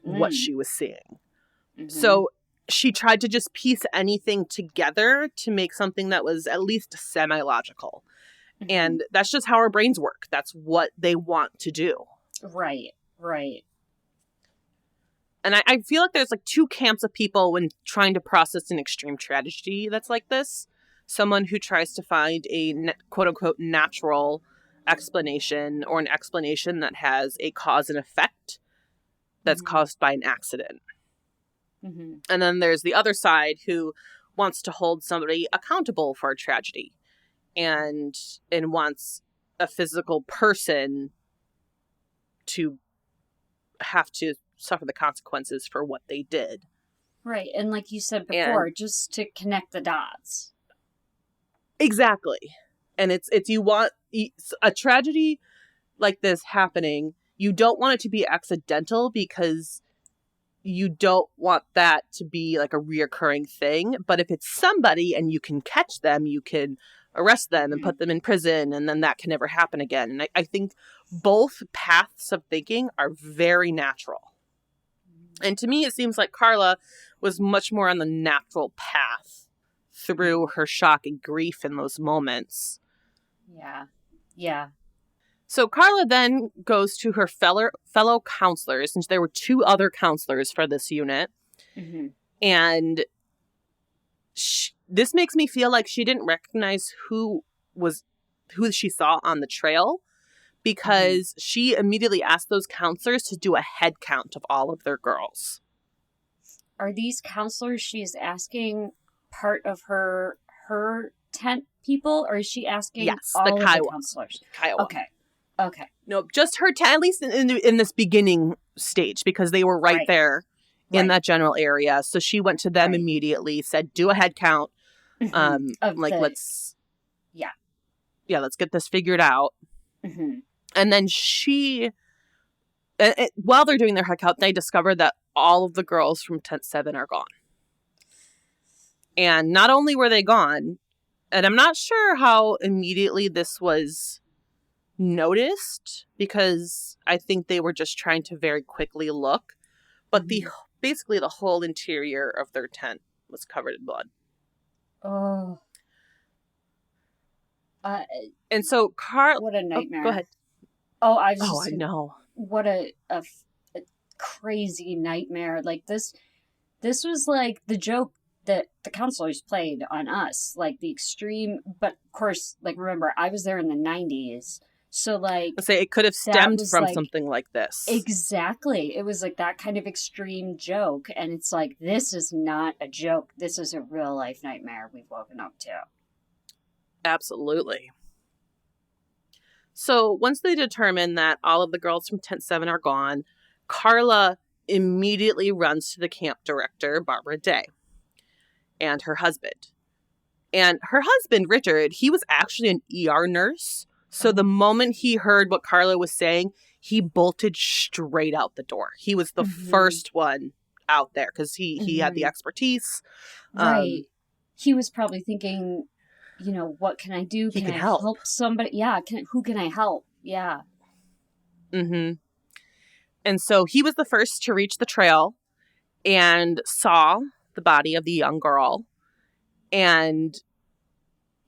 what Hmm. she was seeing. Hmm. So she tried to just piece anything together to make something that was at least semi-logical. Hmm. And that's just how our brains work. That's what they want to do. Right. Right. And I feel like there's like two camps of people when trying to process an extreme tragedy that's like this. Someone who tries to find a quote unquote natural explanation or an explanation that has a cause and effect that's Hmm. caused by an accident. Hmm. And then there's the other side who wants to hold somebody accountable for a tragedy and wants a physical person to have to suffer the consequences for what they did. Right. And like you said And before, just to connect the dots. exactly. And it's you want a tragedy like this happening, you don't want it to be accidental because you don't want that to be like a reoccurring thing. But if it's somebody and you can catch them, you can arrest them and Hmm. put them in prison, and then that can never happen again. And I think both paths of thinking are very natural. And to me, it seems like Carla was much more on the natural path through her shock and grief in those moments. Yeah. Yeah. So Carla then goes to her fellow counselors, and there were two other counselors for this unit. Hmm. And this makes me feel like she didn't recognize who she saw on the trail Hmm. because she immediately asked those counselors to do a head count of all of their girls. Are these counselors she's asking part of her tent people, or is she asking Yes, the all of the Kiowa. counselors? Kiowa. Okay. Okay. No, just her, at least in this beginning stage, because they were right Right. there in Right. that general area. So she went to them Right. immediately, said, do a head count. Hmm. Of Like, the yeah. let's get this figured out. Hmm. And then while they're doing their head count, they discover that all of the girls from Tent 7 are gone. And not only were they gone, and I'm not sure how immediately this was noticed, because I think they were just trying to very quickly look, but basically the whole interior of their tent was covered in blood. Oh. And so What a oh, nightmare. go ahead. Oh, I was Oh, just I know. what a crazy nightmare. Like this was like the joke that the counselors played on us, like the extreme. But of course, like, remember, I was there in the 90s. So, like, I say it could have that stemmed was from like, something like this. exactly. It was like that kind of extreme joke. And it's like, this is not a joke. This is a real life nightmare we've woken up to. Absolutely. So once they determine that all of the girls from Tent 7 are gone, Carla immediately runs to the camp director, Barbara Day, and her husband. And her husband, Richard, he was actually an ER nurse. So the moment he heard what Carla was saying, he bolted straight out the door. He was the first one out there because he had the expertise. Right. He was probably thinking, you know, what can I do? He Can can I help. help somebody? Yeah. Who can I help? Yeah. Mm-hmm. And so he was the first to reach the trail and saw the body of the young girl. And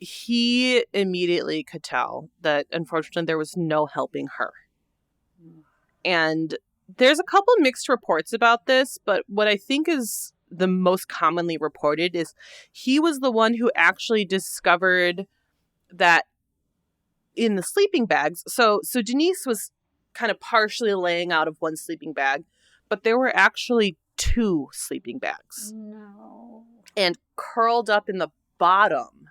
he immediately could tell that, unfortunately, there was no helping her. And there's a couple mixed reports about this, but what I think is the most commonly reported is he was the one who actually discovered that in the sleeping bags. So Denise was kind of partially laying out of one sleeping bag, but there were actually two sleeping bags. No. And curled up in the bottom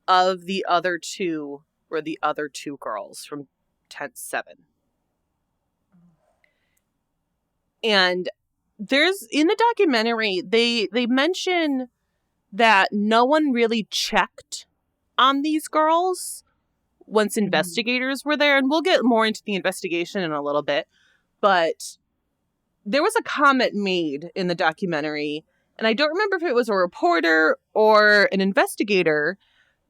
of the other two were the other two girls from Tent 7. And there's, in the documentary, they mention that no one really checked on these girls once investigators were there. And we'll get more into the investigation in a little bit. But there was a comment made in the documentary, and I don't remember if it was a reporter or an investigator,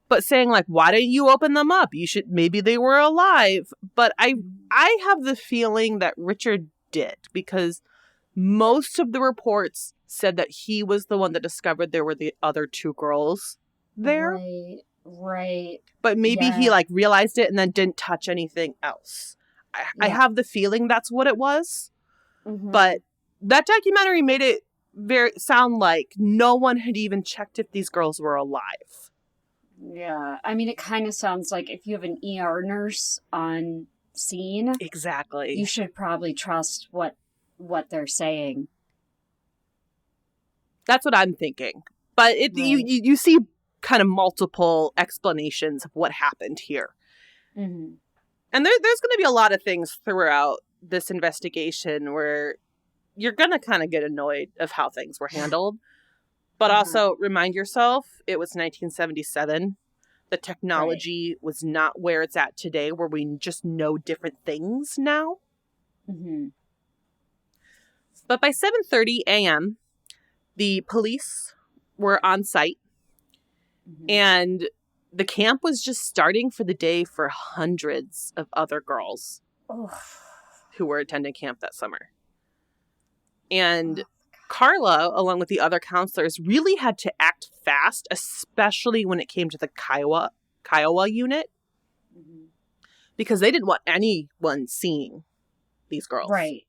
but saying, like, why didn't you open them up? You should, maybe they were alive. But I have the feeling that Richard did, because most of the reports said that he was the one that discovered there were the other two girls there. Right. But maybe he like realized it and then didn't touch anything else. I have the feeling that's what it was. But that documentary made it sound like no one had even checked if these girls were alive. Yeah. I mean, it kind of sounds like if you have an ER nurse on scene, exactly, you should probably trust what they're saying. That's what I'm thinking. But you see kind of multiple explanations of what happened here. And there's going to be a lot of things throughout this investigation where you're going to kind of get annoyed of how things were handled. But also remind yourself, it was 1977. The technology was not where it's at today, where we just know different things now. But by 7:30 a.m., the police were on site, and the camp was just starting for the day for hundreds of other girls who were attending camp that summer. And Carla, along with the other counselors, really had to act fast, especially when it came to the Kiowa unit, because they didn't want anyone seeing these girls. Right.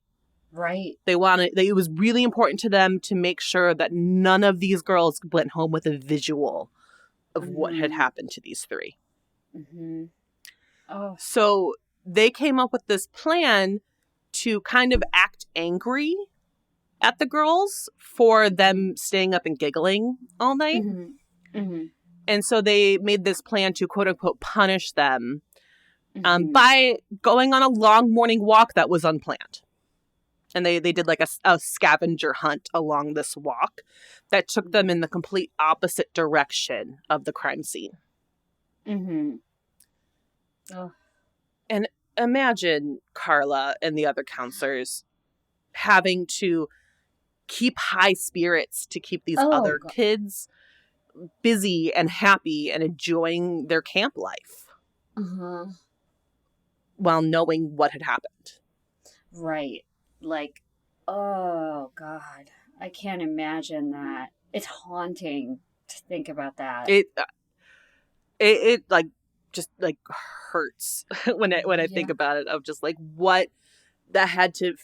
It was really important to them to make sure that none of these girls went home with a visual of what had happened to these three. So they came up with this plan to kind of act angry at the girls for them staying up and giggling all night. And so they made this plan to, quote unquote, punish them by going on a long morning walk that was unplanned. And they did like a scavenger hunt along this walk that took them in the complete opposite direction of the crime scene. And imagine Carla and the other counselors having to keep high spirits to keep these other kids busy and happy and enjoying their camp life while knowing what had happened. Right. Like, oh God, I can't imagine that. It's haunting to think about that. It like just like hurts when I think about it, of just like what that had to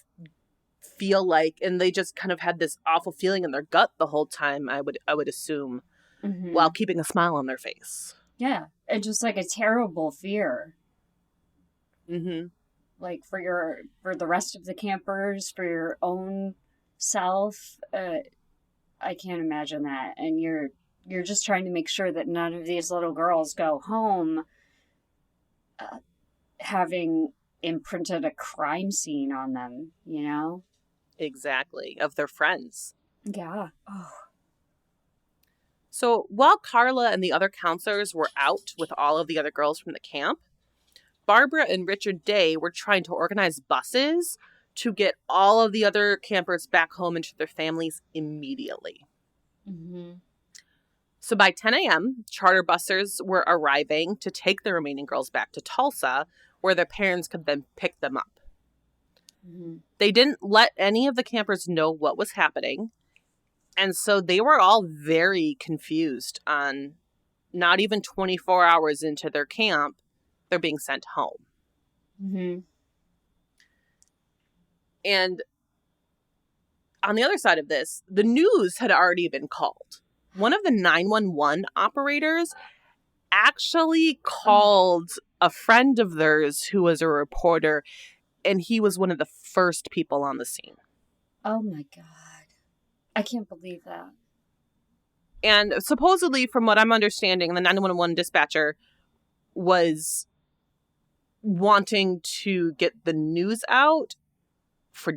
feel like, and they just kind of had this awful feeling in their gut the whole time, I would assume, while keeping a smile on their face. Yeah. And just like a terrible fear. Mm-hmm. Like for the rest of the campers, for your own self. I can't imagine that. And you're just trying to make sure that none of these little girls go home having imprinted a crime scene on them, you know? Exactly. Of their friends. Yeah. Oh. So while Carla and the other counselors were out with all of the other girls from the camp, Barbara and Richard Day were trying to organize buses to get all of the other campers back home and to their families immediately. Mm-hmm. So by 10 a.m., charter buses were arriving to take the remaining girls back to Tulsa, where their parents could then pick them up. Mm-hmm. They didn't let any of the campers know what was happening, and so they were all very confused on not even 24 hours into their camp, they're being sent home. Mm-hmm. And on the other side of this, the news had already been called. One of the 911 operators actually called a friend of theirs who was a reporter, and he was one of the first people on the scene. Oh my God. I can't believe that. And supposedly, from what I'm understanding, the 911 dispatcher was wanting to get the news out for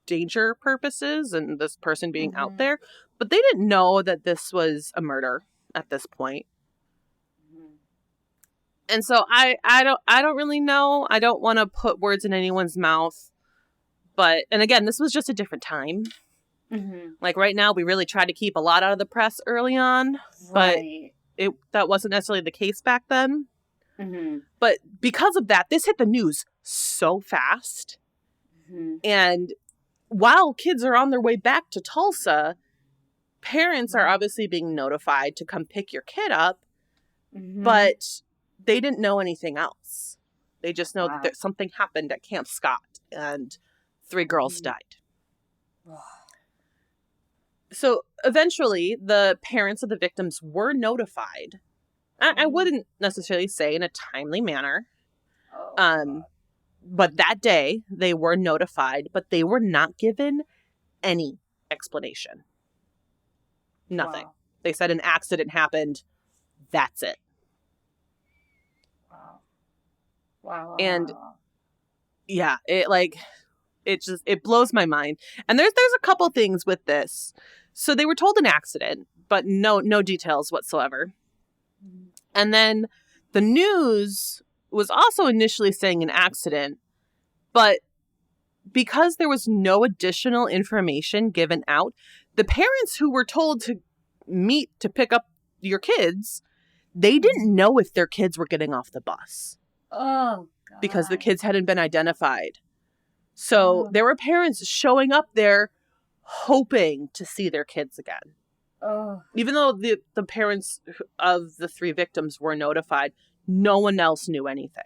danger purposes and this person being out there, but they didn't know that this was a murder at this point. And so I don't really know. I don't want to put words in anyone's mouth. But, and again, this was just a different time. Mm-hmm. Like right now, we really try to keep a lot out of the press early on, but that wasn't necessarily the case back then. Mm-hmm. But because of that, this hit the news so fast. Mm-hmm. And while kids are on their way back to Tulsa, parents are obviously being notified to come pick your kid up, but they didn't know anything else. They just know that something happened at Camp Scott and 3 girls died. So eventually, the parents of the victims were notified. I wouldn't necessarily say in a timely manner. But that day, they were notified, but they were not given any explanation. Nothing. Wow. They said an accident happened. That's it. Wow. And yeah, it blows my mind. And there's a couple things with this. So they were told an accident, but no details whatsoever. And then the news was also initially saying an accident, but because there was no additional information given out, the parents who were told to meet to pick up your kids, they didn't know if their kids were getting off the bus. Oh, God. Because the kids hadn't been identified. So there were parents showing up there hoping to see their kids again. Even though the parents of the 3 victims were notified, no one else knew anything.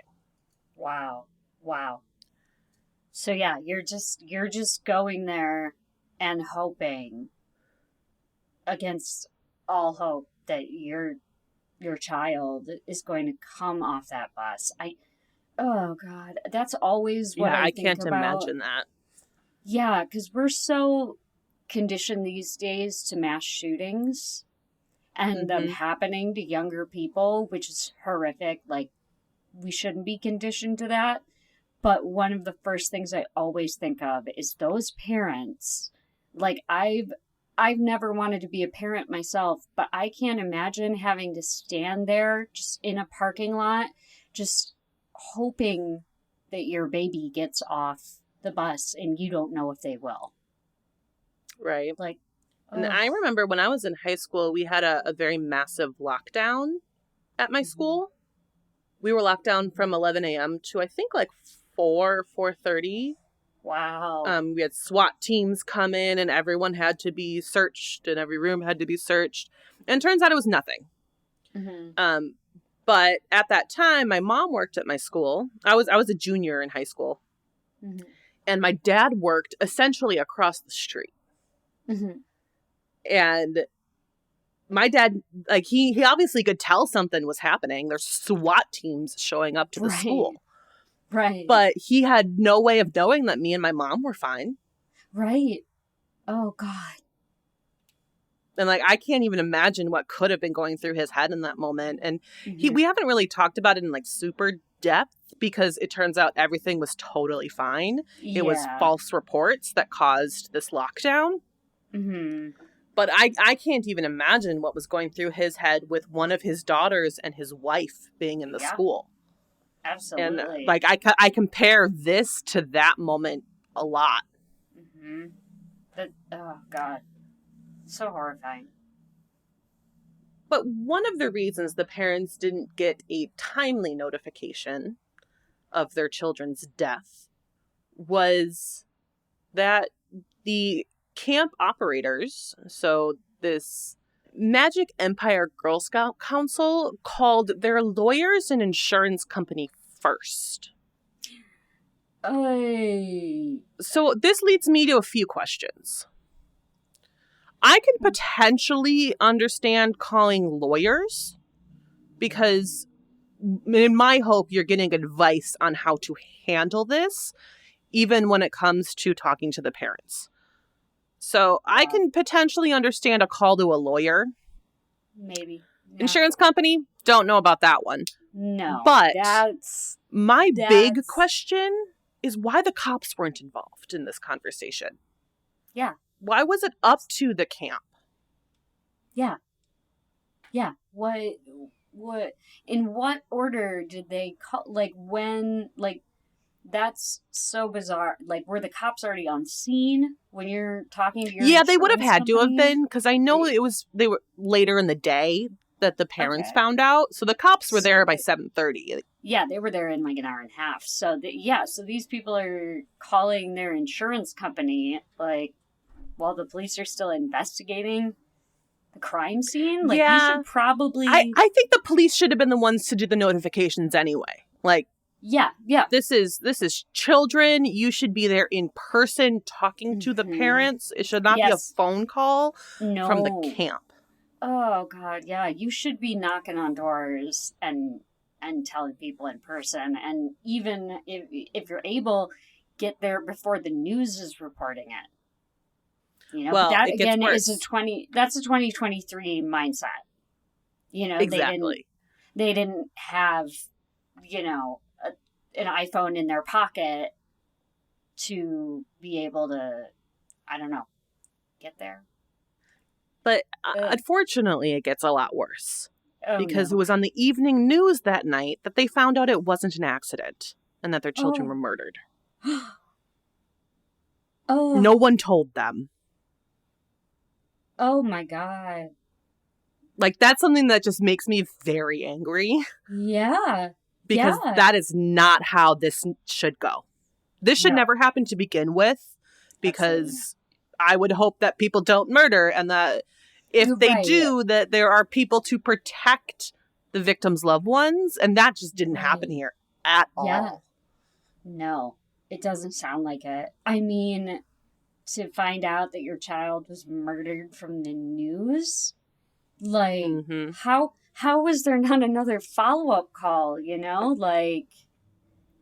Wow. So yeah, you're just going there and hoping against all hope that your child is going to come off that bus. Oh God, that's always what I think can't about. Imagine that. Yeah, because we're so conditioned these days to mass shootings and them happening to younger people, which is horrific. Like, we shouldn't be conditioned to that. But one of the first things I always think of is those parents. Like, I've never wanted to be a parent myself, but I can't imagine having to stand there just in a parking lot, just hoping that your baby gets off the bus and you don't know if they will. Right. Like, and I remember when I was in high school, we had a very massive lockdown at my school. We were locked down from 11 a.m. to I think like 4:30. Wow. We had SWAT teams come in and everyone had to be searched and every room had to be searched. And it turns out it was nothing. But at that time, my mom worked at my school. I was a junior in high school. And my dad worked essentially across the street. Mm-hmm. And my dad, like, he obviously could tell something was happening. There's SWAT teams showing up to the Right. school. Right. But he had no way of knowing that me and my mom were fine. Right. Oh, God. And, like, I can't even imagine what could have been going through his head in that moment. And Mm-hmm. we haven't really talked about it in, like, super depth because it turns out everything was totally fine. Yeah. It was false reports that caused this lockdown. Mm-hmm. But I can't even imagine what was going through his head with one of his daughters and his wife being in the school. Absolutely. And, like, I compare this to that moment a lot. Mm-hmm. Oh, God. So horrifying. But one of the reasons the parents didn't get a timely notification of their children's death was that the camp operators, so this Magic Empire Girl Scout Council, called their lawyers and insurance company first. So this leads me to a few questions. I can potentially understand calling lawyers because in my hope, you're getting advice on how to handle this, even when it comes to talking to the parents. So I can potentially understand a call to a lawyer. Maybe. Yeah. Insurance company, don't know about that one. No. But my big question is why the cops weren't involved in this conversation. Yeah. Why was it up to the camp? Yeah. Yeah. What, in what order did they call, like, when, like, that's so bizarre. Like, were the cops already on scene when you're talking to your Yeah, they would have insurance had to have company? been, because I know they were later in the day that the parents found out. So the cops were there by 7:30. Yeah, they were there in like an hour and a half. So so these people are calling their insurance company, like, while the police are still investigating the crime scene. Like, you should probably. I think the police should have been the ones to do the notifications anyway. Like, yeah. This is children. You should be there in person talking to the parents. It should not be a phone call from the camp. Oh, God, yeah. You should be knocking on doors and telling people in person. And even if you're able, get there before the news is reporting it. You know, well, but that, it gets again, worse. that's a 2023 mindset. You know, exactly. They didn't have, you know, an iPhone in their pocket to be able to, I don't know, get there. But unfortunately, it gets a lot worse. Because it was on the evening news that night that they found out it wasn't an accident and that their children were murdered. No one told them. Oh, my God. Like, that's something that just makes me very angry. Yeah. Because that is not how this should go. This should never happen to begin with. Because I would hope that people don't murder and that if they do, that there are people to protect the victims' loved ones. And that just didn't happen here at all. No, it doesn't sound like it. I mean, to find out that your child was murdered from the news, like, how was there not another follow-up call, you know? Like,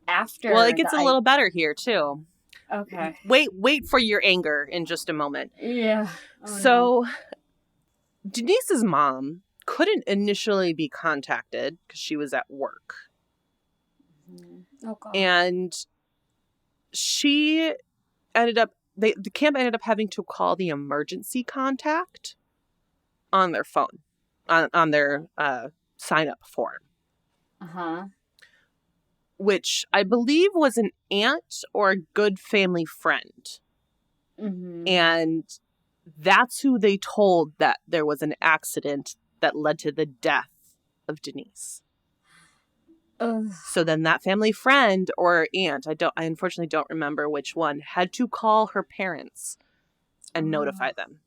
after... Well, it gets a little better here, too. Okay. Wait for your anger in just a moment. Yeah. So, Denise's mom couldn't initially be contacted because she was at work. Oh, God. And she ended up, the camp ended up having to call the emergency contact on their phone, on their sign-up form. Which I believe was an aunt or a good family friend. And that's who they told that there was an accident that led to the death of Denise. So then that family friend or aunt, I unfortunately don't remember which one, had to call her parents and notify them.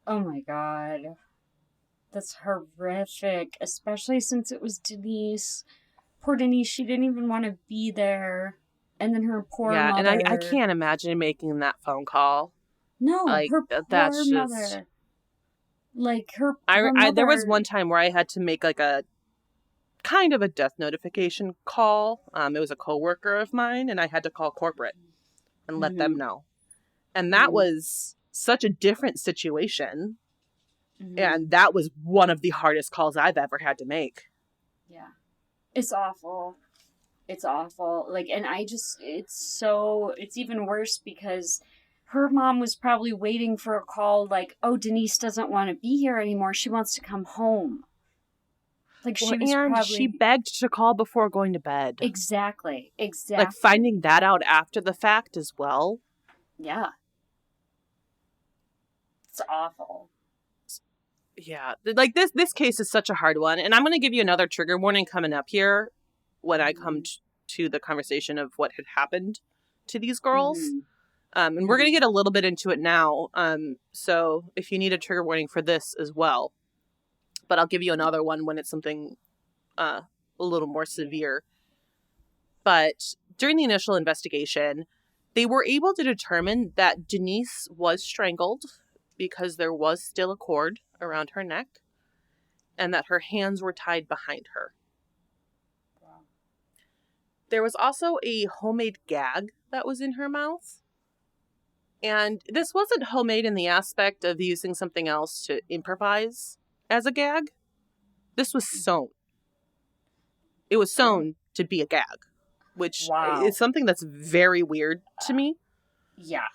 Oh, my God. That's horrific, especially since it was Denise. Poor Denise, she didn't even want to be there. And then her poor Yeah, and I mother. can't imagine making that phone call. No, Like, her that's poor just... mother. Like, her poor There was mother. one time where I had to make like a kind of a death notification call. It was a coworker of mine, and I had to call corporate and let them Mm-hmm. know. And that Mm-hmm. was such a different situation. Mm-hmm. And that was one of the hardest calls I've ever had to make. Yeah. It's awful. It's awful. Like, and it's even worse because her mom was probably waiting for a call like, oh, Denise doesn't want to be here anymore. She wants to come home. Like, Well, she was and she probably. begged to call before going to bed. Exactly. Like, Exactly. finding that out after the fact as well. Yeah. It's awful. Yeah, like this case is such a hard one, and I'm going to give you another trigger warning coming up here when I come Mm-hmm. to the conversation of what had happened to these girls. Mm-hmm. And we're going to get a little bit into it now. So if you need a trigger warning for this as well, but I'll give you another one when it's something a little more severe. But during the initial investigation, they were able to determine that Denise was strangled because there was still a cord around her neck and that her hands were tied behind her. Wow. There was also a homemade gag that was in her mouth. And this wasn't homemade in the aspect of using something else to improvise as a gag. This was sewn. It was Oh, sewn to be a gag, which is wow. something that's very weird to me. Yeah.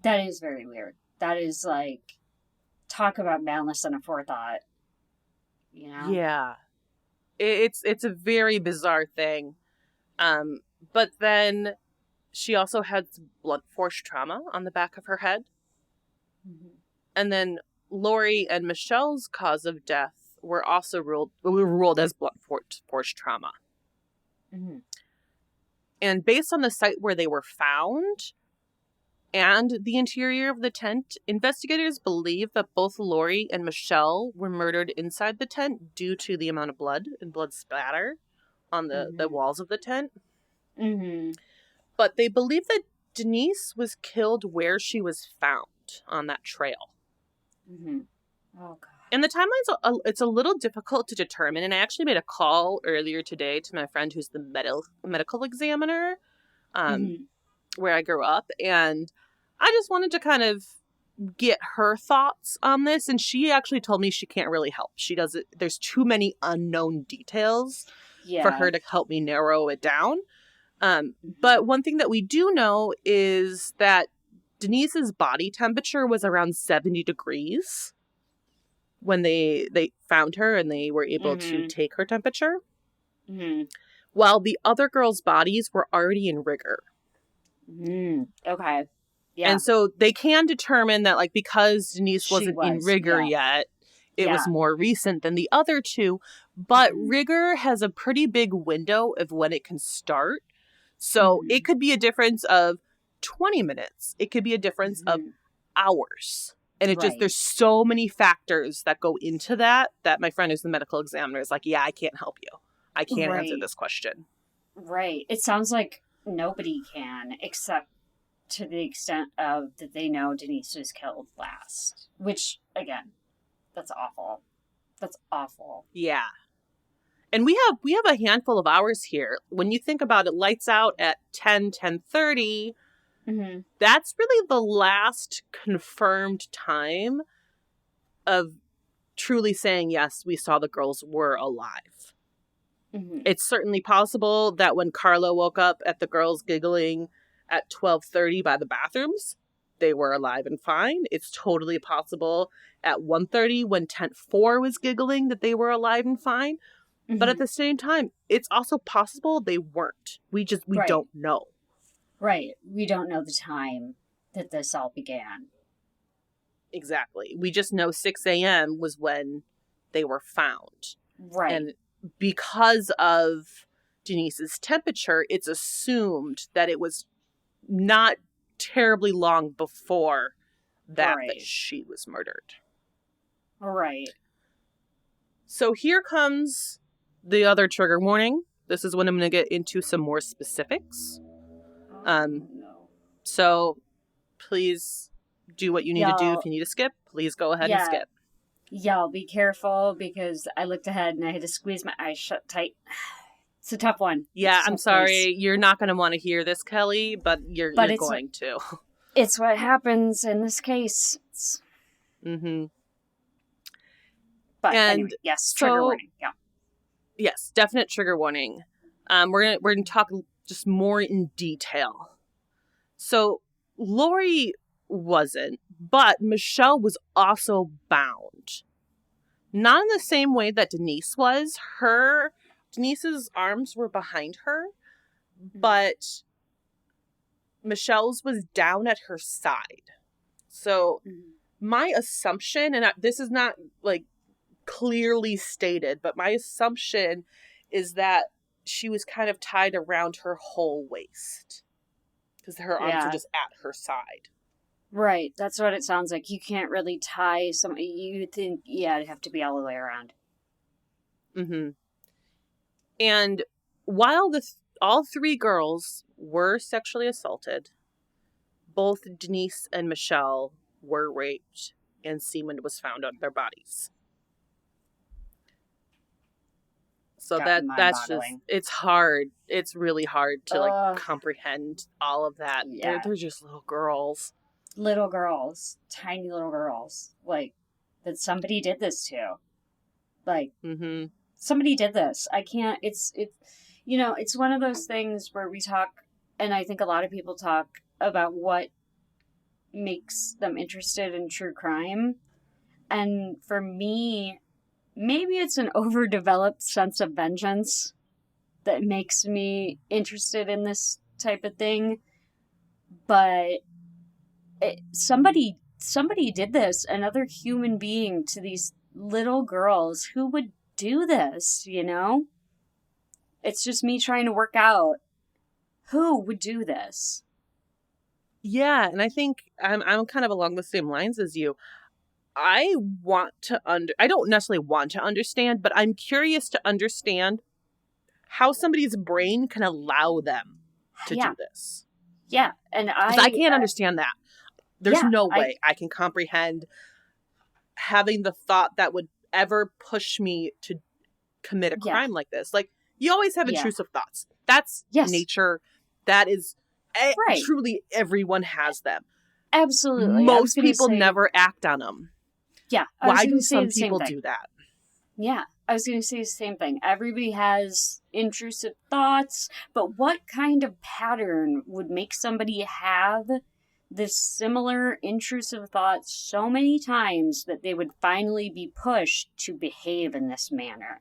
That is very weird. That is like, talk about malice and aforethought, you know? Yeah. It's a very bizarre thing. But then she also had blunt force trauma on the back of her head. Mm-hmm. And then Lori and Michelle's cause of death were also ruled as blunt force trauma. Mm-hmm. And based on the site where they were found and the interior of the tent, investigators believe that both Lori and Michelle were murdered inside the tent due to the amount of blood and blood spatter on the Mm-hmm. walls of the tent. Mm-hmm. But they believe that Denise was killed where she was found on that trail. Mm-hmm. Oh, God. And the timeline's it's a little difficult to determine. And I actually made a call earlier today to my friend who's the medical examiner, um, Mm-hmm. where I grew up. And I just wanted to kind of get her thoughts on this. And she actually told me she can't really help. She doesn't, there's too many unknown details for Yeah. her to help me narrow it down. But one thing that we do know is that Denise's body temperature was around 70 degrees when they found her and they were able to Mm-hmm. take her temperature, Mm-hmm. while the other girls' bodies were already in rigor. Mm-hmm. Okay. Yeah. And so they can determine that, like, because Denise She wasn't in was. rigor Yeah. yet, it was Yeah. more recent than the other two. But Mm-hmm. rigor has a pretty big window of when it can start. So Mm-hmm. it could be a difference of 20 minutes. It could be a difference of Mm-hmm. hours. And Right. there's so many factors that go into that my friend who's the medical examiner is like, yeah, I can't help you. I can't answer Right. this question. Right. It sounds like nobody can, except to the extent of that they know Denise was killed last. Which, again, that's awful. That's awful. Yeah. And we have a handful of hours here. When you think about it, lights out at 10:30. Mm-hmm. That's really the last confirmed time of truly saying, yes, we saw the girls were alive. Mm-hmm. It's certainly possible that when Carla woke up at the girls giggling at 12:30 by the bathrooms, they were alive and fine. It's totally possible at 1:30 when tent 4 was giggling that they were alive and fine. But at Mm-hmm. the same time, it's also possible they weren't. We Right. don't know. Right. We don't know the time that this all began. Exactly. We just know 6 a.m. was when they were found. Right. And because of Denise's temperature, it's assumed that it was not terribly long before that Right. she was murdered. Right. So here comes the other trigger warning. This is when I'm going to get into some more specifics. Um, no. so please do what you need to do. If Y'all, you need to skip, please go ahead and yeah, skip. y'all be careful because I looked ahead and I had to squeeze my eyes shut tight. It's a tough one. Yeah, It's a I'm tough case. sorry. You're not going to want to hear this, Kelly, but But you're going to. it's what happens in this case. Mm-hmm. But And anyway, yes, trigger so, warning. Yeah. yes, definite trigger warning. We're gonna talk just more in detail. So Lori wasn't, but Michelle was also bound. Not in the same way that Denise was. Denise's arms were behind her, but Michelle's was down at her side. So Mm-hmm. my assumption, and this is not like clearly stated, but my assumption is that she was kind of tied around her whole waist because her arms were Yeah. just at her side. Right. That's what it sounds like. You can't really tie some. You think, yeah, it'd have to be all the way around. Mm-hmm. And while all three girls were sexually assaulted, both Denise and Michelle were raped, and semen was found on their bodies. So Got that's just, mind-boggling. it's hard. It's really hard to like Ugh. comprehend all of that. Yeah. They're just little girls. Little girls, tiny little girls, like that somebody did this to. Like Mm-hmm. somebody did this. I can't. It's one of those things where we talk, and I think a lot of people talk about what makes them interested in true crime. And for me, maybe it's an overdeveloped sense of vengeance that makes me interested in this type of thing. But somebody did this, another human being, to these little girls. Who would do this, It's just me trying to work out who would do this. Yeah, and I think I'm kind of along the same lines as you. I don't necessarily want to understand, but I'm curious to understand how somebody's brain can allow them to Yeah, do this. yeah, and Because I can't understand that. There's yeah, no way I can comprehend having the thought that would ever push me to commit a yeah, crime like this. Like, you always have yeah, intrusive thoughts. That's yes, nature. That is right, truly everyone has them. absolutely. I was Most gonna people say, never act on them. yeah, I was Why gonna do say some the same people thing. do that? Yeah, I was going to say the same thing. Everybody has intrusive thoughts, but what kind of pattern would make somebody have this similar intrusive thoughts so many times that they would finally be pushed to behave in this manner?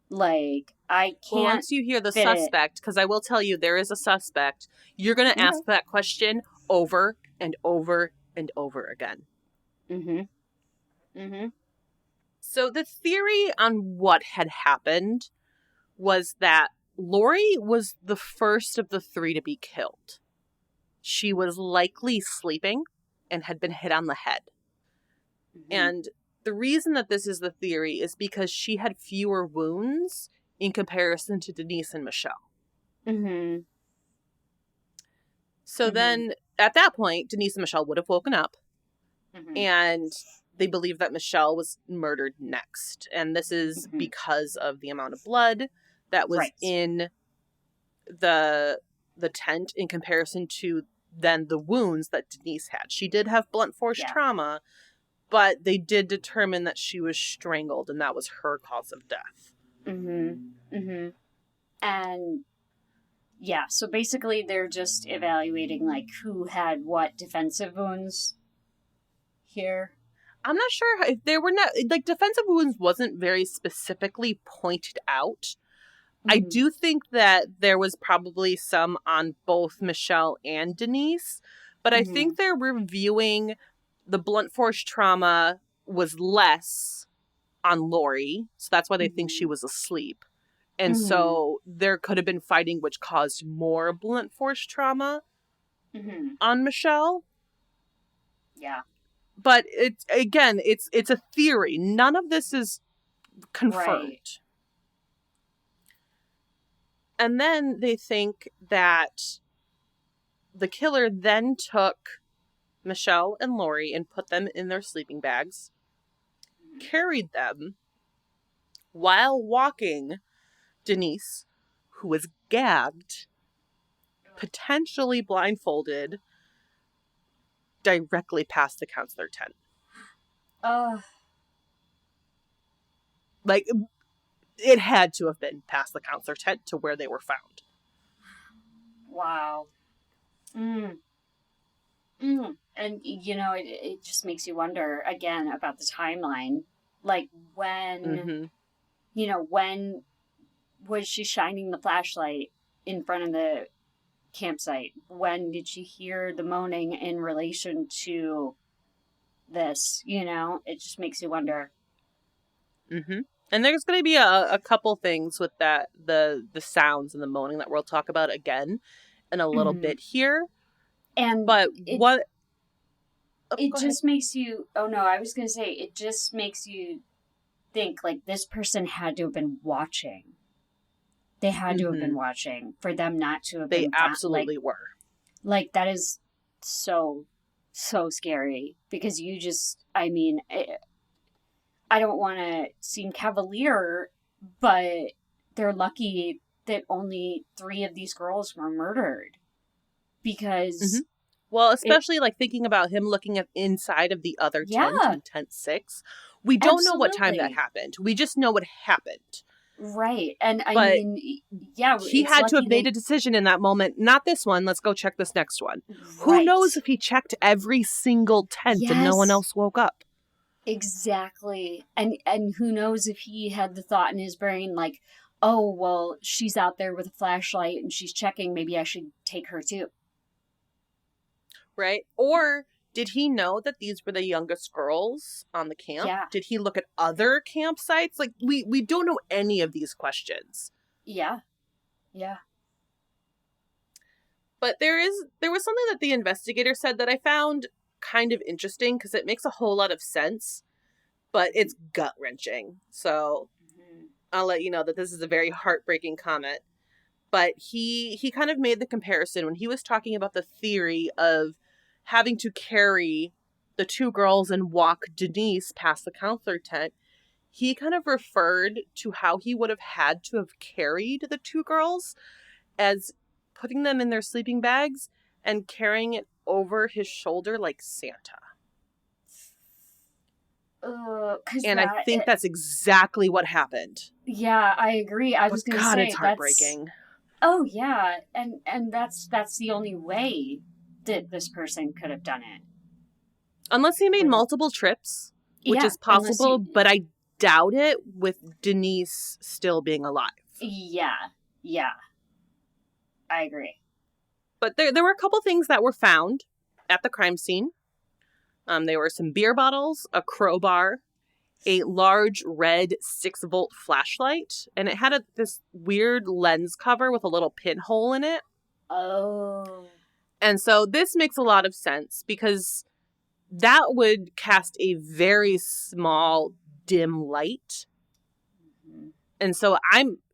Like, I Well, can't once you hear the fit it. suspect, because I will tell you there is a suspect, you're going to Okay. ask that question over and over and over again. Mm-hmm. Mm-hmm. So the theory on what had happened was that Lori was the first of the three to be killed. She was likely sleeping and had been hit on the head. Mm-hmm. And the reason that this is the theory is because she had fewer wounds in comparison to Denise and Michelle. Mm-hmm. So Mm-hmm. then at that point, Denise and Michelle would have woken up, Mm-hmm. and they believe that Michelle was murdered next. And this is Mm-hmm. because of the amount of blood that was Right. in the tent in comparison to then the wounds that Denise had. She did have blunt force trauma, but they did determine that she was strangled, and that was her cause of death. Mm-hmm. Mm-hmm. And yeah, so basically they're just evaluating like who had what defensive wounds here. I'm not sure if there were not, like, defensive wounds wasn't very specifically pointed out. I do think that there was probably some on both Michelle and Denise, but I think they're reviewing the blunt force trauma was less on Lori, so that's why they think she was asleep. And so there could have been fighting which caused more blunt force trauma on Michelle. Yeah. But it's a theory. None of this is confirmed. Right. And then they think that the killer then took Michelle and Lori and put them in their sleeping bags, carried them while walking Denise, who was gagged, potentially blindfolded, directly past the counselor tent. Like, it had to have been past the counselor tent to where they were found. Wow. And, you know, it just makes you wonder, again, about the timeline. Like, when, you know, when was she shining the flashlight in front of the campsite? When did she hear the moaning in relation to this? You know, it just makes you wonder. And there's going to be a couple things with that, the sounds and the moaning that we'll talk about again in a little bit here. And but what... it just makes you... Oh, no, I was going to say, it just makes you think, like, this person had to have been watching. They had to have been watching for them not to have been... They absolutely were. Like, that is so scary. Because you just... I mean... I don't want to seem cavalier, but they're lucky that only 3 of these girls were murdered. Because... Well, especially like thinking about him looking at inside of the other tent in tent 6. We don't know what time that happened. We just know what happened. Right. And I mean, he had to have made a decision in that moment. Not this one. Let's go check this next one. Right. Who knows if he checked every single tent and no one else woke up? Exactly. And who knows if he had the thought in his brain like, oh, well, she's out there with a flashlight and she's checking. Maybe I should take her too. Right? Or did he know that these were the youngest girls on the camp? Yeah. Did he look at other campsites? Like, we don't know any of these questions. Yeah. Yeah. But there was something that the investigator said that I found kind of interesting because it makes a whole lot of sense, but it's gut-wrenching. So I'll let you know that this is a very heartbreaking comment. But he kind of made the comparison when he was talking about the theory of having to carry the 2 girls and walk Denise past the counselor tent. He kind of referred to how he would have had to have carried the 2 girls as putting them in their sleeping bags and carrying it over his shoulder like Santa. I think that's exactly what happened. Yeah, I agree. I was going to say it's heartbreaking. Oh yeah, and that's the only way that this person could have done it. Unless he made multiple trips, which is possible, but I doubt it with Denise still being alive. Yeah. I agree. But there were a couple things that were found at the crime scene. There were some beer bottles, a crowbar, a large red 6-volt flashlight, and it had this weird lens cover with a little pinhole in it. Oh. And so this makes a lot of sense because that would cast a very small, dim light. And so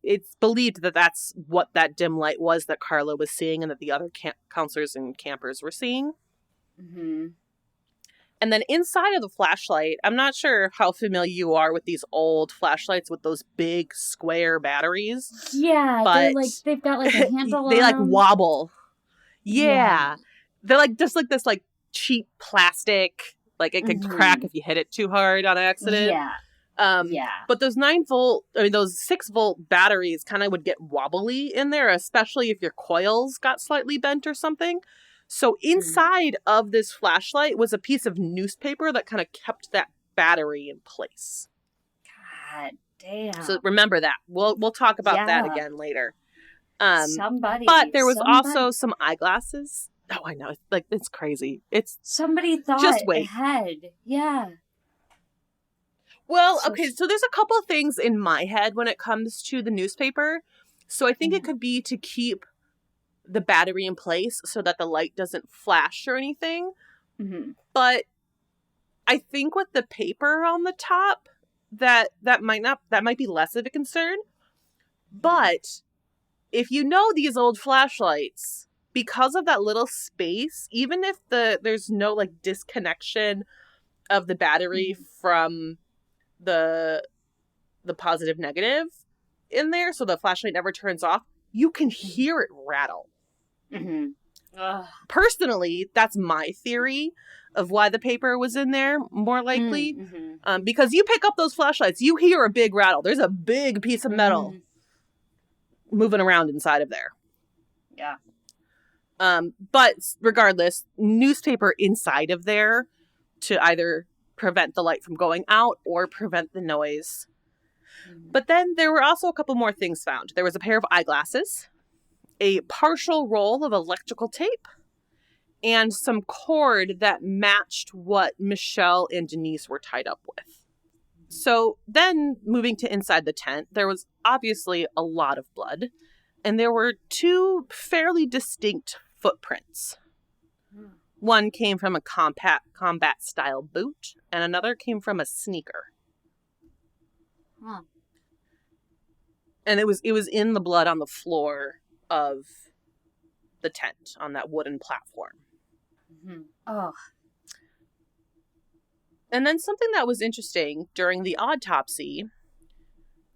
it's believed that that's what that dim light was that Carla was seeing and that the other counselors and campers were seeing. And then inside of the flashlight, I'm not sure how familiar you are with these old flashlights with those big square batteries. Yeah, but they've got like a handle they on like them. wobble. Yeah. They're like just like this like cheap plastic, like it could crack if you hit it too hard on accident. But those 6-volt batteries kind of would get wobbly in there, especially if your coils got slightly bent or something. So inside of this flashlight was a piece of newspaper that kind of kept that battery in place. God damn. So remember that. We'll talk about that again later. But there was also some eyeglasses. Oh, I know. It's crazy. Somebody thought just wait. ahead. Yeah. Well, okay, so there's a couple things in my head when it comes to the newspaper. So I think it could be to keep the battery in place so that the light doesn't flash or anything. But I think with the paper on the top, that might be less of a concern. But if you know these old flashlights, because of that little space, even if there's no like disconnection of the battery from the positive negative in there, so the flashlight never turns off, you can hear it rattle. Mm-hmm. Personally, that's my theory of why the paper was in there, more likely. Mm-hmm. Because you pick up those flashlights, you hear a big rattle. There's a big piece of metal moving around inside of there. Yeah. But regardless, newspaper inside of there to either prevent the light from going out or prevent the noise. But then there were also a couple more things found. There was a pair of eyeglasses, a partial roll of electrical tape, and some cord that matched what Michelle and Denise were tied up with. So then, moving to inside the tent, there was obviously a lot of blood, and there were two fairly distinct footprints. One came from a combat-style boot, and another came from a sneaker. Huh. And it was in the blood on the floor of the tent on that wooden platform. Mm-hmm. Oh. And then something that was interesting during the autopsy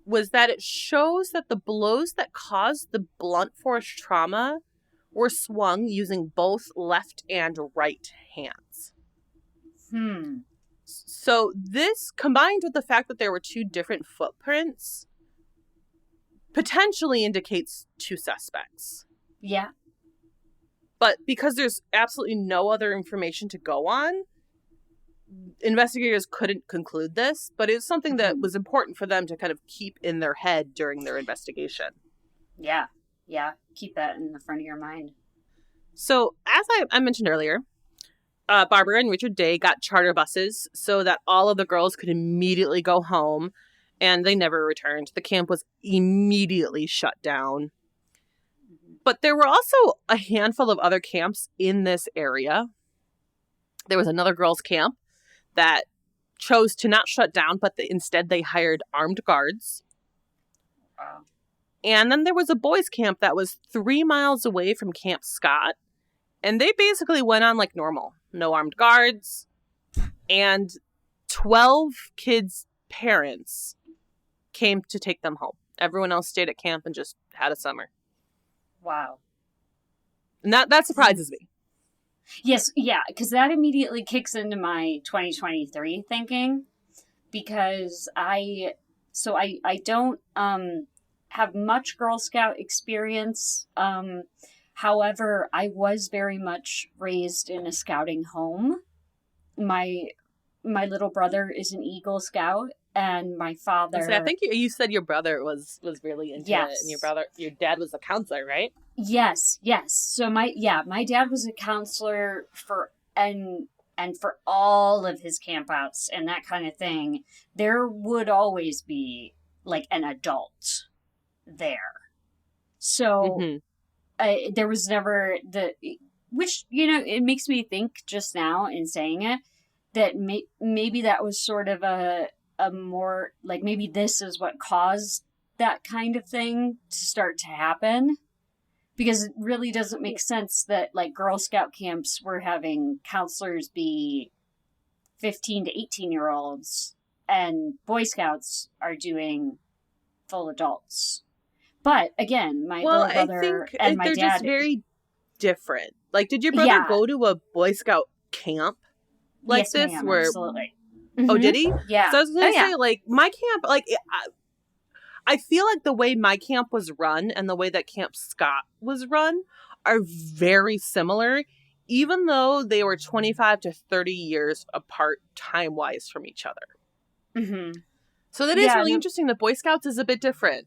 was that it shows that the blows that caused the blunt force trauma were swung using both left and right hands. So this, combined with the fact that there were two different footprints, potentially indicates two suspects. Yeah. But because there's absolutely no other information to go on, investigators couldn't conclude this, but it's something that was important for them to kind of keep in their head during their investigation. Yeah. Yeah. Keep that in the front of your mind. So, as I mentioned earlier, Barbara and Richard Day got charter buses so that all of the girls could immediately go home, and they never returned. The camp was immediately shut down. But there were also a handful of other camps in this area. There was another girls' camp that chose to not shut down, but instead they hired armed guards. Wow. And then there was a boys' camp that was 3 miles away from Camp Scott. And they basically went on like normal. No armed guards. And 12 kids' parents came to take them home. Everyone else stayed at camp and just had a summer. Wow. And that surprises me. Yes, yeah, because that immediately kicks into my 2023 thinking, because I don't have much Girl Scout experience. However, I was very much raised in a scouting home. My little brother is an Eagle Scout, and my father. I think you said your brother was really into it, and your dad was a counselor, right? Yes. So my dad was a counselor for all of his campouts and that kind of thing. There would always be like an adult there. So there was never which, it makes me think just now in saying it, that maybe that was sort of a more, like, maybe this is what caused that kind of thing to start to happen. Because it really doesn't make sense that, like, Girl Scout camps were having counselors be 15 to 18-year-olds, and Boy Scouts are doing full adults. But, again, my little brother and my dad... they're just very different. Like, did your brother go to a Boy Scout camp like yes, this? Ma'am, absolutely. Oh, did he? Yeah. So I was going to say, like, my camp, like... I feel like the way my camp was run and the way that Camp Scott was run are very similar, even though they were 25 to 30 years apart time-wise from each other. So that is really interesting. The Boy Scouts is a bit different.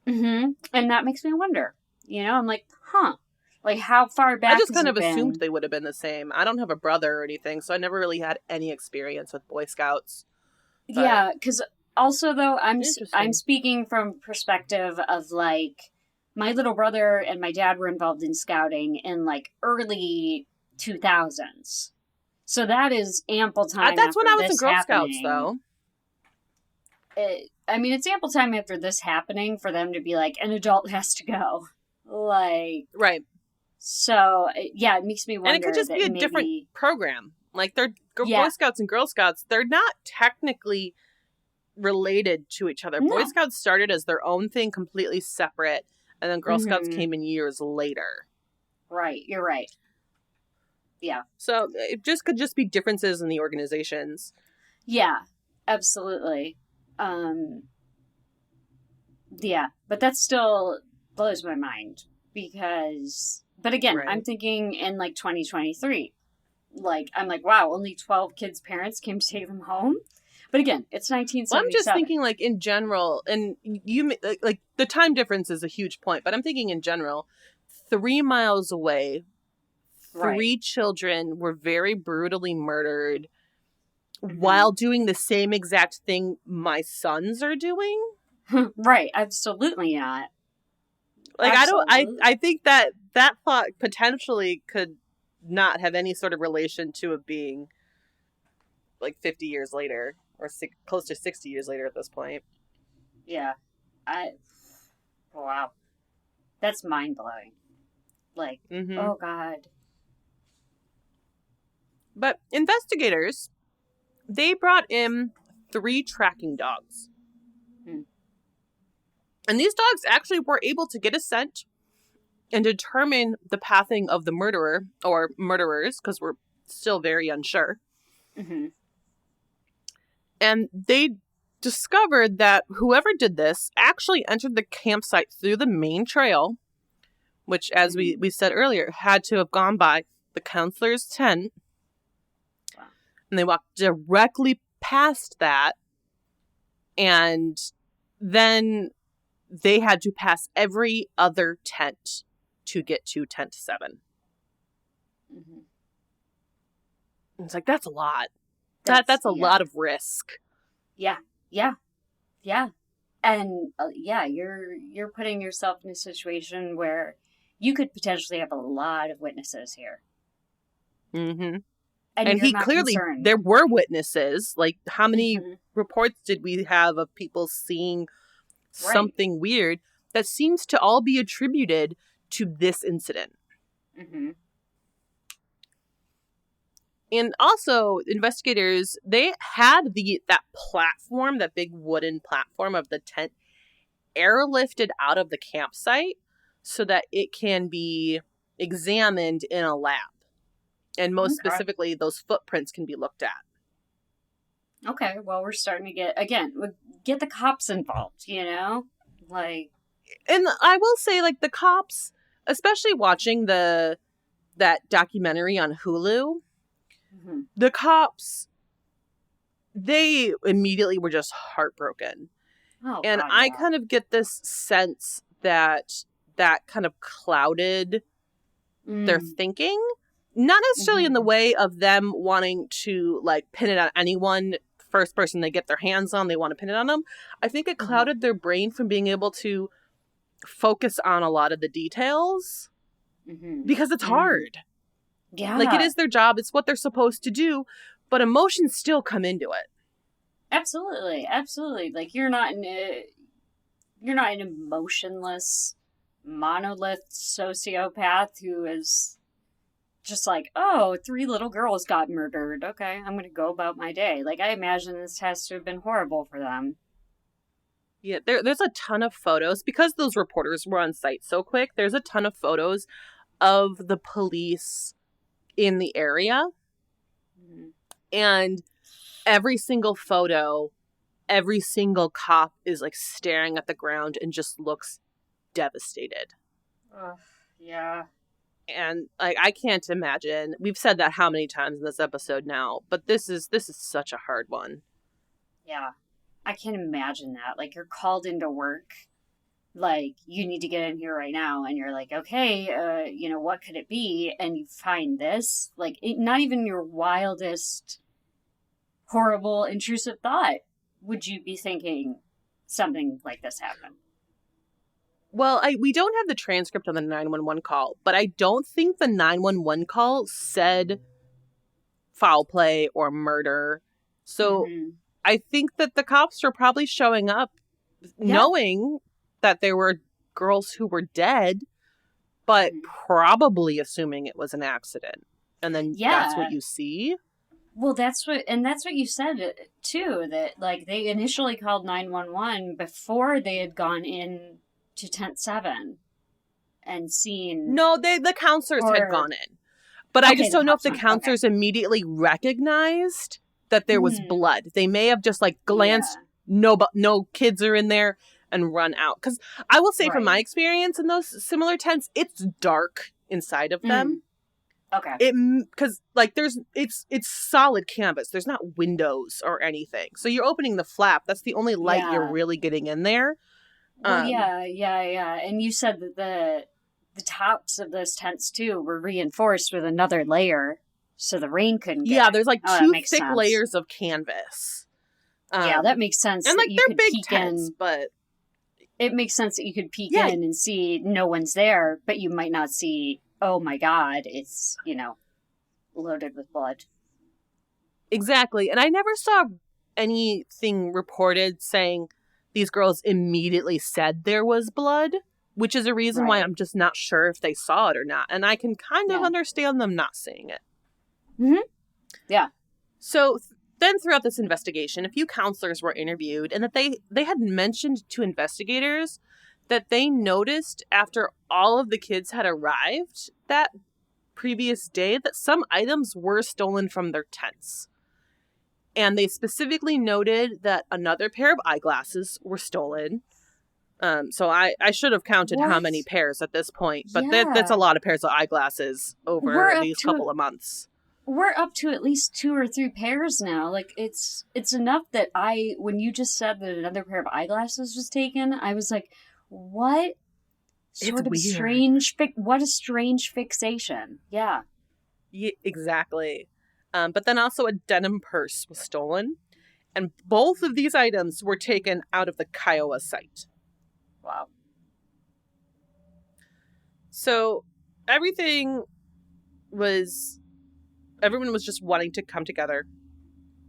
And that makes me wonder. I'm like, like how far back I just kind of assumed they would have been the same. I don't have a brother or anything, so I never really had any experience with Boy Scouts. But... yeah, because... also, though, I'm speaking from perspective of, like, my little brother and my dad were involved in scouting in, like, early 2000s. So that is ample time that's when I was in Girl happening. Scouts, though. It's ample time after this happening for them to be like, an adult has to go. Like... right. So, yeah, it makes me And it could wonder just be that a different maybe, program. Like they're Boy yeah, Scouts and Girl Scouts, they're not technically related to each other. Boy no. Scouts started as their own thing, completely separate, and then Girl Scouts Hmm. came in years later. Right, you're right. Yeah. So it just could just be differences in the organizations. Yeah, absolutely. Um, yeah, but that still blows my mind because, but again, I'm Right. thinking in like 2023. Like, I'm like, wow, only 12 kids' parents came to take them home. But again, it's Well, I'm just 1977. thinking like in general, and like the time difference is a huge point, but I'm thinking in general, 3 miles away, Right. 3 children were very brutally murdered Hmm. while doing the same exact thing my sons are doing. Right. Absolutely not. Like I don't Absolutely. I think that that thought potentially could not have any sort of relation to it being like 50 years later or close to 60 years later at this point. Yeah. I, wow. That's mind blowing. Like, Mm-hmm. oh God. But investigators, they brought in 3 tracking dogs. Hmm. And these dogs actually were able to get a scent and determine the pathing of the murderer or murderers, because we're still very unsure. Hmm. And they discovered that whoever did this actually entered the campsite through the main trail, which, as Hmm. we said earlier, had to have gone by the counselor's tent. Wow. And they walked directly past that. And then they had to pass every other tent to get to tent 7. Hmm. It's like, that's a lot. That's, That's a yeah. lot of risk. Yeah. Yeah. Yeah. And yeah, you're putting yourself in a situation where you could potentially have a lot of witnesses here, Mm-hmm. and And you're he not clearly, concerned. there were witnesses. Like, how many Hmm. reports did we have of people seeing Right. something weird that seems to all be attributed to this incident? Hmm. And also, investigators, they had that platform, that big wooden platform of the tent, airlifted out of the campsite so that it can be examined in a lab. And most Okay. specifically, those footprints can be looked at. Okay. Well, we're starting to get the cops involved. Like. And I will say, like, the cops, especially watching that documentary on Hulu, Hmm. the cops, they immediately were just heartbroken. Oh And God, I yeah. kind of get this sense that that kind of clouded their Mm. thinking, not necessarily in the Hmm. way of them wanting to like pin it on anyone. First person they get their hands on, they want to pin it on them. I think it Hmm. clouded their brain from being able to focus on a lot of the details Hmm. because it's Hmm. hard. Like, it Yeah. is their job, it's what they're supposed to do, but emotions still come into it. Absolutely. Absolutely. Like you're not an emotionless monolith sociopath who is just like, oh, 3 little girls got murdered. Okay, I'm going to go about my day. Like, I imagine this has to have been horrible for them. Yeah, there's a ton of photos because those reporters were on site so quick. There's a ton of photos of the police in the area, Mm-hmm. and every single photo, every single cop is like staring at the ground and just looks devastated. Ugh, yeah. And like, I can't imagine. We've said that how many times in this episode now, but this is such a hard one. Yeah. I can't imagine that. Like, you're called into work, like, you need to get in here right now, and you're like, okay, what could it be? And you find this. Like, not even your wildest, horrible, intrusive thought would you be thinking something like this happened. Well, we don't have the transcript on the 911 call, but I don't think the 911 call said foul play or murder. So Mm-hmm. I think that the cops were probably showing up Yeah. knowing that there were girls who were dead, but probably assuming it was an accident. And then that's what Yeah. you see. Well, that's what you said too, that like they initially called 911 before they had gone in to tent 7 and seen. No, the counselors had Or gone in. But I okay, just the don't know if cops the went. Okay. counselors immediately recognized that there was Hmm. blood. They may have just like glanced, Yeah. no kids are in there, and run out. Because I will say from Right. my experience in those similar tents, it's dark inside of them. Okay. Because like it's solid canvas. There's not windows or anything. So you're opening the flap. That's the only light you're Yeah. really getting in there. Well, yeah. And you said that the tops of those tents too were reinforced with another layer, so the rain couldn't get Yeah, in. there's like Oh, that two makes thick sense. layers of canvas. Yeah, that makes sense. And That like you they're could big peek tents, in. but It makes sense that you could peek yeah, in and see no one's there, but you might not see. Oh my God, it's loaded with blood. exactly. And I never saw anything reported saying these girls immediately said there was blood, which is a reason why Right. I'm just not sure if they saw it or not. And I can kind of Yeah. understand them not seeing it. Mm-hmm. Yeah. So then throughout this investigation, a few counselors were interviewed, and that they had mentioned to investigators that they noticed after all of the kids had arrived that previous day that some items were stolen from their tents. And they specifically noted that another pair of eyeglasses were stolen. So I should have counted how What? many pairs at this point, but Yeah. that's a lot of pairs of eyeglasses over We're up these to couple of months. we're up to at least 2 or 3 pairs now. Like it's enough that when you just said that another pair of eyeglasses was taken, I was like, what It's sort of weird. strange what a strange fixation. Yeah. Yeah, exactly. But then also a denim purse was stolen, and both of these items were taken out of the Kiowa site. Wow. So everyone was just wanting to come together,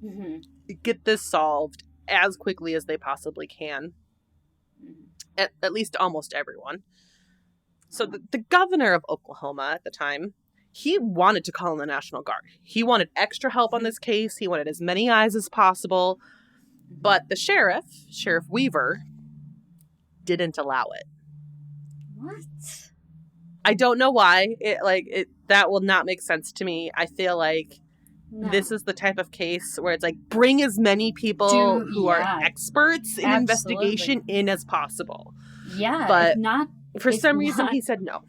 Mm-hmm. get this solved as quickly as they possibly can. At least almost everyone. So the governor of Oklahoma at the time, he wanted to call in the National Guard. He wanted extra help on this case. He wanted as many eyes as possible. But the Sheriff Weaver, didn't allow it. What? I don't know why. That will not make sense to me. I feel like No. this is the type of case where it's like, bring as many people who are experts in investigation in as possible. Yeah, But for if some reason, not- he said no.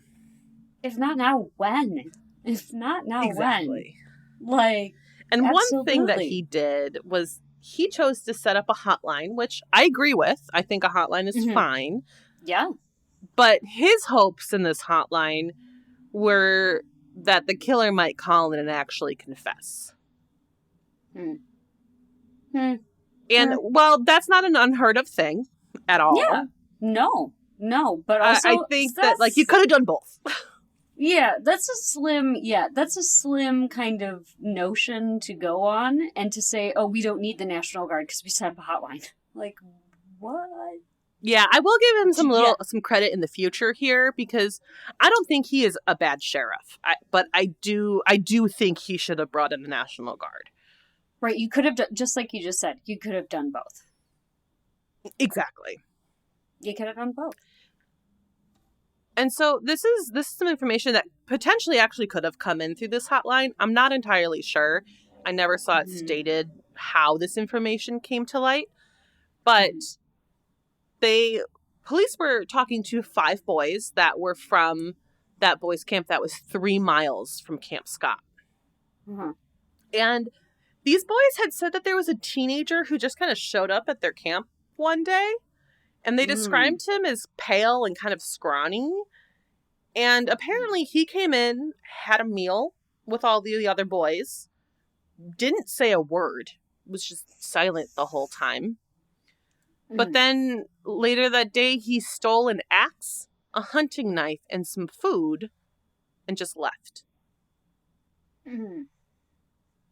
If not now, when? If not now, Exactly. when? Like, And one thing that absolutely. he did was he chose to set up a hotline, which I agree with. I think a hotline is Mhm. fine. Yeah. But his hopes in this hotline were that the killer might call in and actually confess. And, well, that's not an unheard of thing at all. Yeah. No, but also I think that, like, you could have done both. Yeah, that's a slim kind of notion to go on and to say, oh, we don't need the National Guard because we set up a hotline. Like, what? Yeah, I will give him some credit in the future here because I don't think he is a bad sheriff. But I do think he should have brought in the National Guard. Right, you could have done, just like you just said, you could have done both. Exactly. You could have done both. And so this is some information that potentially actually could have come in through this hotline. I'm not entirely sure. I never saw it stated how this information came to light. But police were talking to 5 boys that were from that boys' camp that was 3 miles from Camp Scott. Mm-hmm. And these boys had said that there was a teenager who just kind of showed up at their camp one day. And they described him as pale and kind of scrawny. And apparently he came in, had a meal with all the other boys, didn't say a word, was just silent the whole time. But then later that day, he stole an axe, a hunting knife, and some food and just left.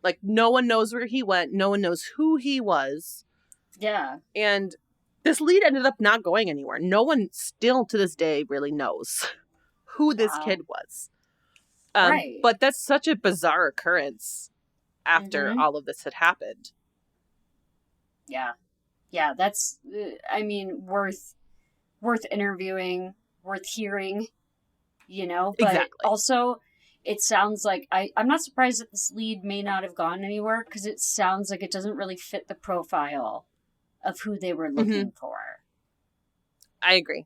Like, no one knows where he went. No one knows who he was. Yeah. And this lead ended up not going anywhere. No one still to this day really knows who this Wow. kid was. Right. But that's such a bizarre occurrence after Mm-hmm. all of this had happened. Yeah. Yeah. That's, I mean, worth interviewing, worth hearing, but Exactly. also it sounds like I'm not surprised that this lead may not have gone anywhere because it sounds like it doesn't really fit the profile of who they were Hmm. looking for. I agree.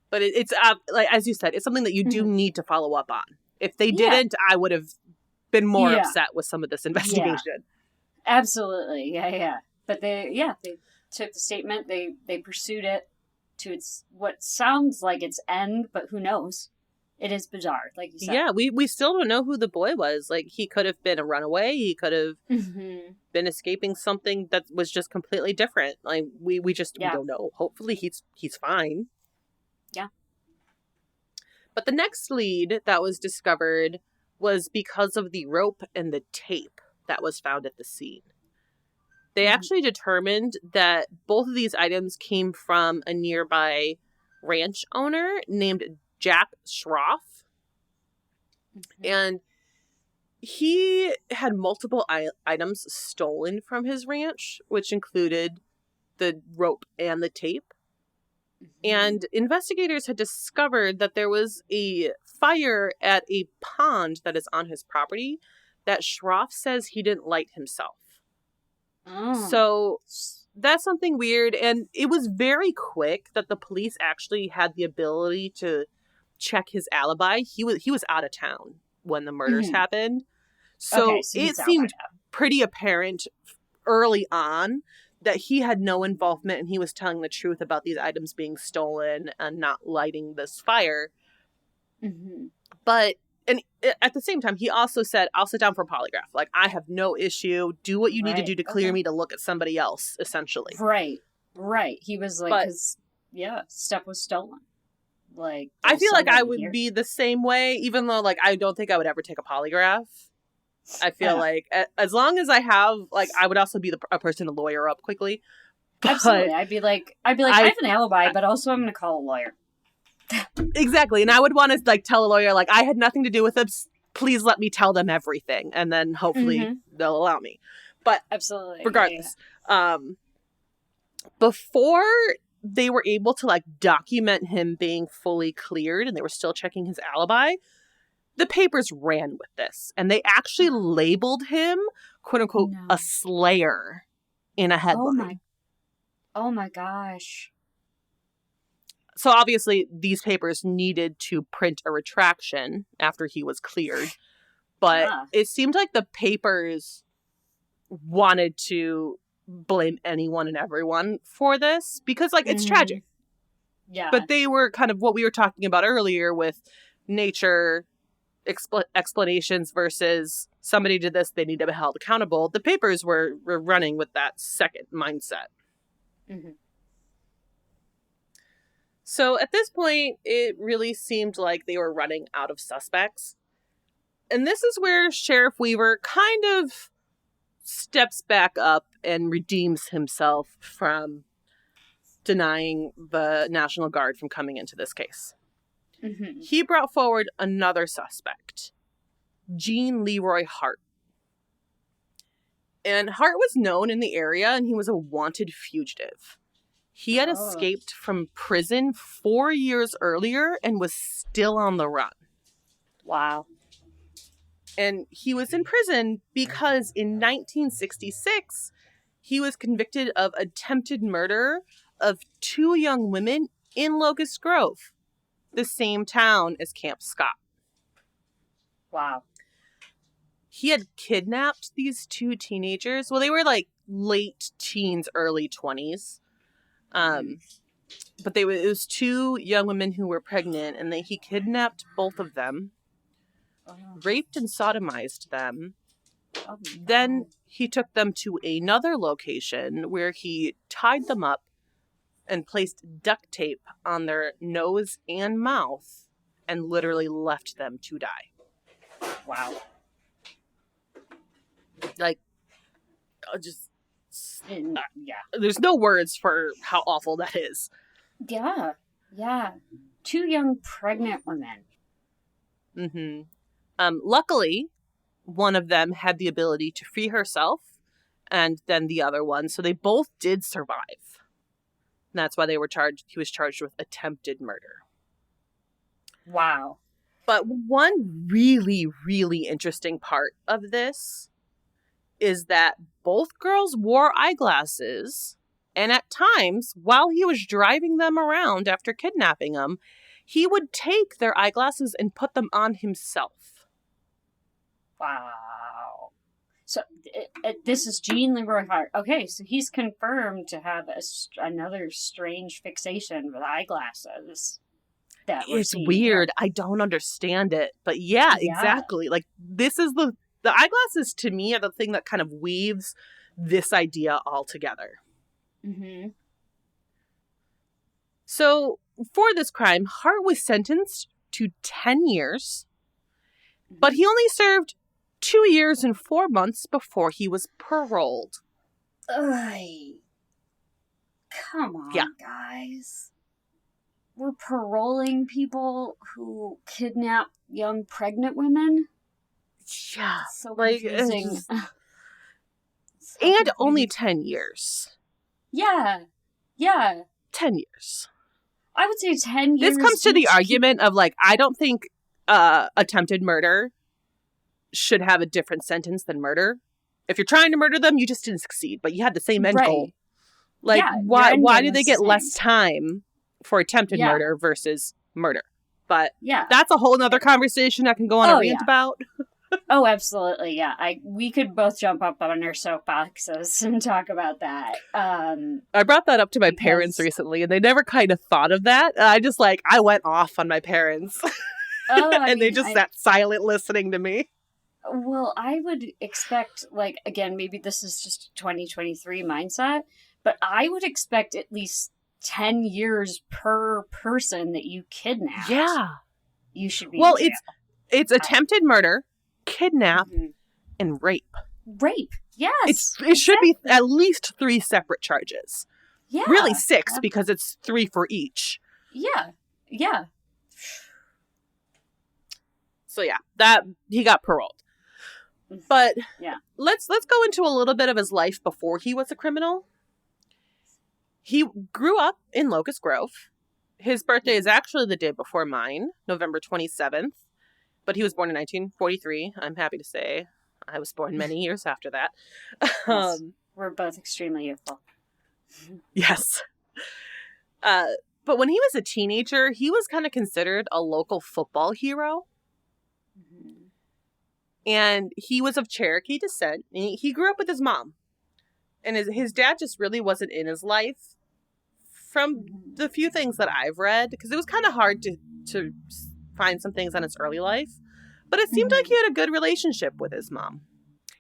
But it's like, as you said, it's something that you do Mhm. need to follow up on. If they Yeah. didn't, I would have been more Yeah. upset with some of this Yeah. investigation. Absolutely. Yeah, yeah. But they took the statement, they pursued it to its what sounds like its end, but who knows? It is bizarre, like you said. Yeah, we still don't know who the boy was. Like, he could have been a runaway. He could have Hmm. been escaping something that was just completely different. Like, we Yeah. don't know. Hopefully he's fine. Yeah. But the next lead that was discovered was because of the rope and the tape that was found at the scene. They Hmm. actually determined that both of these items came from a nearby ranch owner named Jack Schroff. Hmm. And he had multiple items stolen from his ranch, which included the rope and the tape. And investigators had discovered that there was a fire at a pond that is on his property that Schroff says he didn't light himself. Oh. So that's something weird. And it was very quick that the police actually had the ability to check his alibi. He was out of town when the murders Hmm. happened. Okay, So so it he's out by seemed pretty apparent early on that he had no involvement and he was telling the truth about these items being stolen and not lighting this fire. now. Hmm. But and at the same time, he also said, I'll sit down for a polygraph. Like, I have no issue. Do what you need to Right. do to clear Okay. me to look at somebody else, essentially. Right. Right. He was like, But because yeah, stuff was stolen. Like, I there's feel like I somebody would here. be the same way, even though, like, I don't think I would ever take a polygraph. I feel Yeah. like as long as I have, like, I would also be a person to lawyer up quickly. But Absolutely. I'd be like, I have an alibi, but also I'm going to call a lawyer. exactly. And I would want to, like, tell a lawyer, like, I had nothing to do with this. Please let me tell them everything. And then hopefully they'll allow me. But Absolutely. regardless, before they were able to, like, document him being fully cleared and they were still checking his alibi, the papers ran with this. And they actually labeled him, quote unquote, No. a slayer in a headline. Oh my gosh. So obviously these papers needed to print a retraction after he was cleared. But Yeah. it seemed like the papers wanted to blame anyone and everyone for this because, like, it's tragic. Yeah. But they were kind of what we were talking about earlier with nature explanations versus somebody did this, they need to be held accountable. The papers were running with that second mindset. Mhm. So at this point, it really seemed like they were running out of suspects. And this is where Sheriff Weaver kind of steps back up and redeems himself from denying the National Guard from coming into this case. Mhm. He brought forward another suspect, Gene Leroy Hart. And Hart was known in the area and he was a wanted fugitive. He had escaped from prison 4 years earlier and was still on the run. Wow. And he was in prison because in 1966, he was convicted of attempted murder of 2 young women in Locust Grove, the same town as Camp Scott. Wow. He had kidnapped these 2 teenagers. Well, they were like late teens, early 20s. But it was 2 young women who were pregnant, and he kidnapped both of them, raped and sodomized them. Then he took them to another location where he tied them up and placed duct tape on their nose and mouth and literally left them to die. Wow. Like, just... Yeah. There's no words for how awful that is. Yeah. Yeah. two young pregnant women. Luckily, one of them had the ability to free herself, and then the other one. So they both did survive. And that's why they were charged. He was charged with attempted murder. Wow. But one really, really interesting part of this is that both girls wore eyeglasses. And at times, while he was driving them around after kidnapping them, he would take their eyeglasses and put them on himself. Wow. So this is Jean Leroy Hart. Okay, so he's confirmed to have another strange fixation with eyeglasses. It's weird. I don't understand it. But yeah, exactly. Like, this is the eyeglasses to me are the thing that kind of weaves this idea all together. Mm-hmm. So for this crime, Hart was sentenced to 10 years, but he only served 2 years and 4 months before he was paroled. Come on, guys. We're paroling people who kidnap young pregnant women? Yeah. It's so confusing. And only 10 years. Yeah. 10 years. I would say 10 years. This comes to the argument of, like, I don't think attempted murder should have a different sentence than murder. If you're trying to murder them, you just didn't succeed, but you had the same end goal. Like, why do they get less time for attempted murder versus murder? But that's a whole nother conversation I can go on a rant about. Oh, absolutely, yeah. We could both jump up on our soapboxes and talk about that. I brought that up to my parents recently, and they never kind of thought of that. I went off on my parents. And they just sat silent listening to me. Well, I would expect, like, again, maybe this is just 2023 mindset, but I would expect at least 10 years per person that you kidnap. Yeah. You should be. Well, it's attempted murder, kidnap, and rape. Rape, yes. It should be at least 3 separate charges. Yeah. Really 6 because it's 3 for each. Yeah. So yeah, that he got paroled. But let's go into a little bit of his life before he was a criminal. He grew up in Locust Grove. His birthday is actually the day before mine, November 27th. But he was born in 1943. I'm happy to say I was born many years after that. Yes, we're both extremely youthful. Yes. But when he was a teenager, he was kind of considered a local football hero. Mm-hmm. And he was of Cherokee descent. And he grew up with his mom. And his dad just really wasn't in his life. From the few things that I've read, because it was kind of hard to find some things on his early life. But it seemed like he had a good relationship with his mom.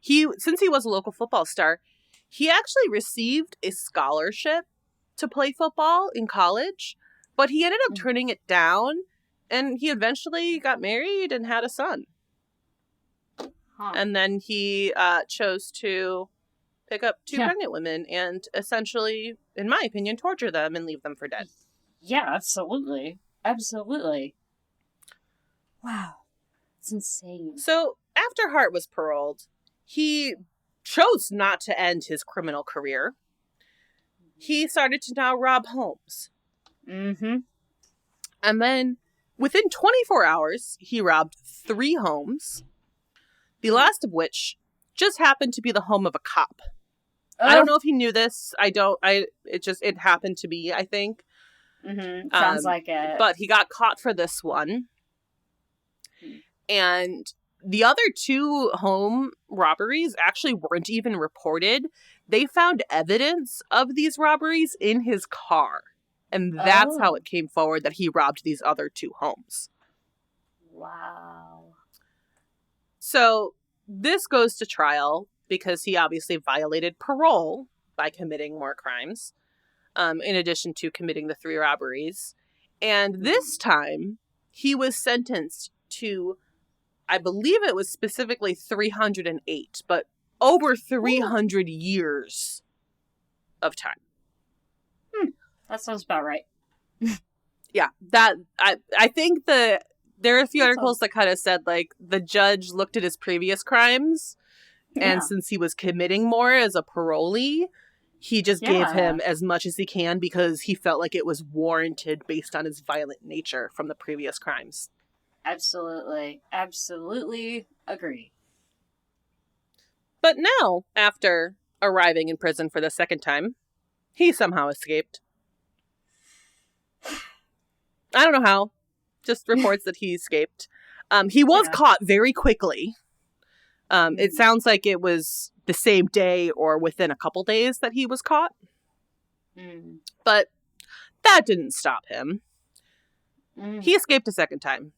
Since he was a local football star, he actually received a scholarship to play football in college. But he ended up turning it down. And he eventually got married and had a son. Huh. And then he chose to pick up 2 pregnant women and essentially, in my opinion, torture them and leave them for dead. Yeah, absolutely. Absolutely. Wow. It's insane. So, after Hart was paroled, he chose not to end his criminal career. He started to now rob homes. Mm-hmm. And then, within 24 hours, he robbed 3 homes. The last of which just happened to be the home of a cop. I don't know if he knew this. It happened to be, I think. Mm-hmm. Sounds like it. But he got caught for this one. And the other 2 home robberies actually weren't even reported. They found evidence of these robberies in his car. And that's how it came forward that he robbed these other 2 homes. Wow. So this goes to trial because he obviously violated parole by committing more crimes, in addition to committing the 3 robberies. And this time, he was sentenced to, I believe it was specifically 308, but over 300 years of time. That sounds about right. Yeah, that I think there are a few That's articles that kind of said like the judge looked at his previous crimes, and yeah. since he was committing more as a parolee, he just gave Yeah. him as much as he can because he felt like it was warranted based on his violent nature from the previous crimes. Absolutely. Absolutely agree. But now, after arriving in prison for the second time, he somehow escaped. I don't know how. Just reports that he escaped. He was Yeah. caught very quickly. It sounds like it was the same day or within a couple days that he was caught. Mm. But that didn't stop him. Mm. He escaped a second time.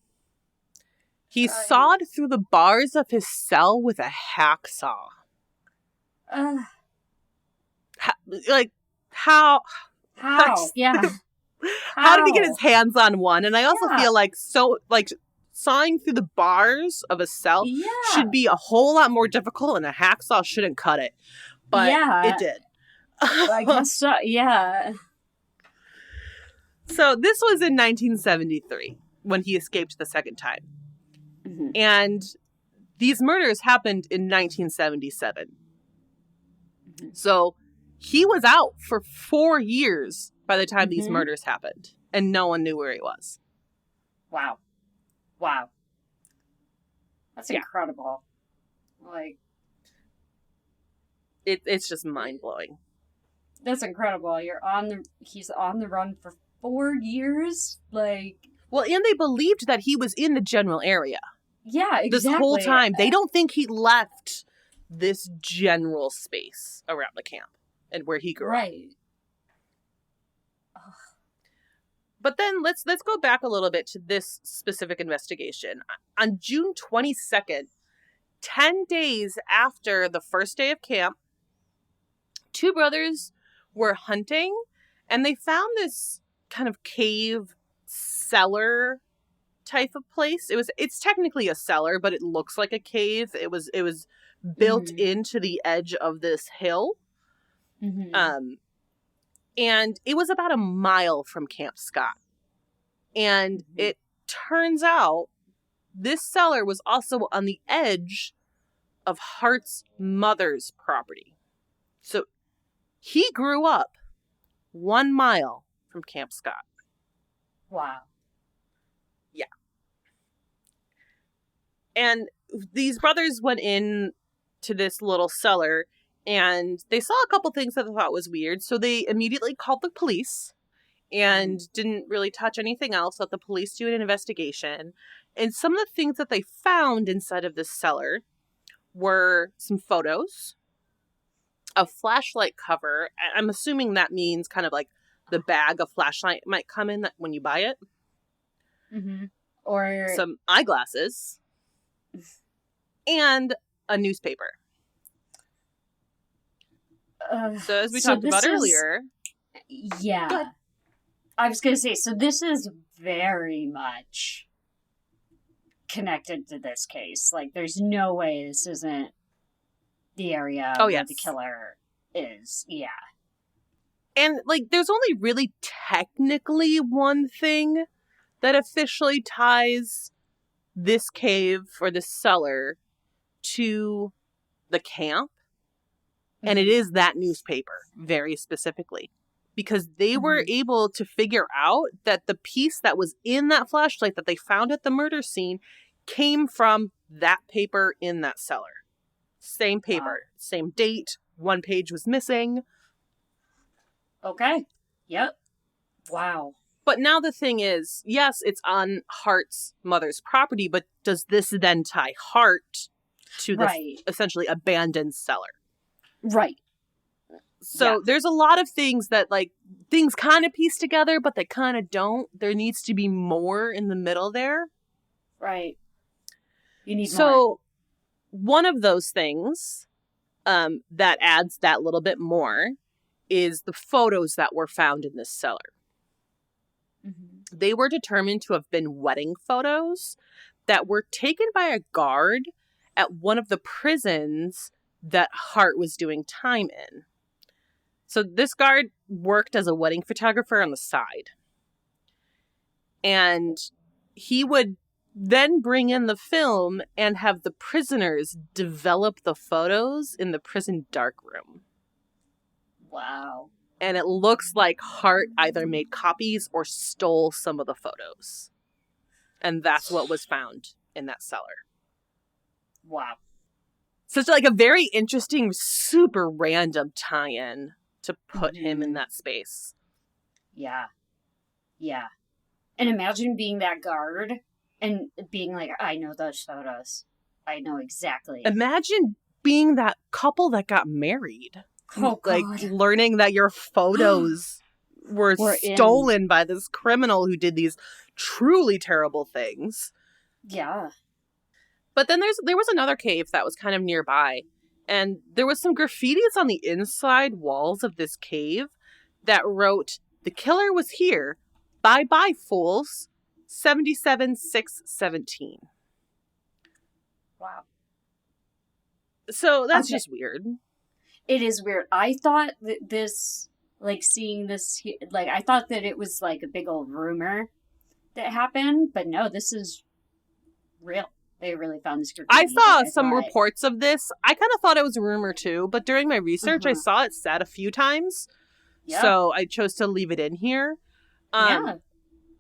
He Uh, sawed through the bars of his cell with a hacksaw. uh, Like, how? how? Yeah. How did he get his hands on one? And I also Yeah. feel like sawing through the bars of a cell Yeah. should be a whole lot more difficult, and a hacksaw shouldn't cut it. But Yeah. it did. I guess so. Yeah. So this was in 1973 when he escaped the second time. Mm-hmm. And these murders happened in 1977. Mm-hmm. So he was out for 4 years by the time these Mhm. murders happened. And no one knew where he was. Wow. Wow. That's Yeah. incredible. Like, It's just mind-blowing. that's incredible. He's on the run for 4 years. Like, Well, and they believed that he was in the general area yeah, exactly. this whole time. They don't think he left this general space around the camp and where he grew up. Right. But then let's go back a little bit to this specific investigation. On June 22nd, 10 days after the first day of camp, two brothers were hunting and they found this kind of cave cellar type of place. It's technically a cellar, but it looks like a cave. It was built Mhm. into the edge of this hill. Mm-hmm. And it was about a mile from Camp Scott. And it turns out this cellar was also on the edge of Hart's mother's property. So he grew up 1 mile from Camp Scott. Wow. Yeah. And these brothers went in to this little cellar and they saw a couple things that they thought was weird. So they immediately called the police and didn't really touch anything else. Let the police do an investigation. And some of the things that they found inside of this cellar were some photos, a flashlight cover. I'm assuming that means kind of like the bag a flashlight might come in when you buy it. Mm-hmm. Or some eyeglasses, and a newspaper. So as we talked about earlier... Yeah. Good. I was going to say, so this is very much connected to this case. Like, there's no way this isn't the area where the killer is. Yeah. And, like, there's only really technically one thing that officially ties this cave or this cellar to the camp. And it is that newspaper, very specifically. Because they were able to figure out that the piece that was in that flashlight that they found at the murder scene came from that paper in that cellar. Same paper, same date, one page was missing. Okay. Yep. Wow. But now the thing is, yes, it's on Hart's mother's property, but does this then tie Hart to this essentially abandoned cellar? Right. So there's a lot of things that, like, things kind of piece together, but they kind of don't. There needs to be more in the middle there. Right. You need more. So one of those things that adds that little bit more is the photos that were found in this cellar. Mm-hmm. They were determined to have been wedding photos that were taken by a guard at one of the prisons that Hart was doing time in. So this guard worked as a wedding photographer on the side. And he would then bring in the film and have the prisoners develop the photos in the prison darkroom. Wow. And it looks like Hart either made copies or stole some of the photos. And that's what was found in that cellar. Wow. Such like a very interesting, super random tie-in to put him in that space. Yeah. Yeah. And imagine being that guard and being like, I know those photos. I know exactly. Imagine being that couple that got married. Oh, like God. learning that your photos were stolen by this criminal who did these truly terrible things. Yeah. But then there was another cave that was kind of nearby, and there was some graffitis on the inside walls of this cave that wrote, "The killer was here. Bye bye, fools. 77-6-17." Wow. So that's just weird. It is weird. I thought that this, like, seeing this, like, I thought that it was like a big old rumor that happened, but no, this is real. They really found this graffiti. I saw some reports of this. I kind of thought it was a rumor too, but during my research, I saw it said a few times. Yep. So I chose to leave it in here. Yeah.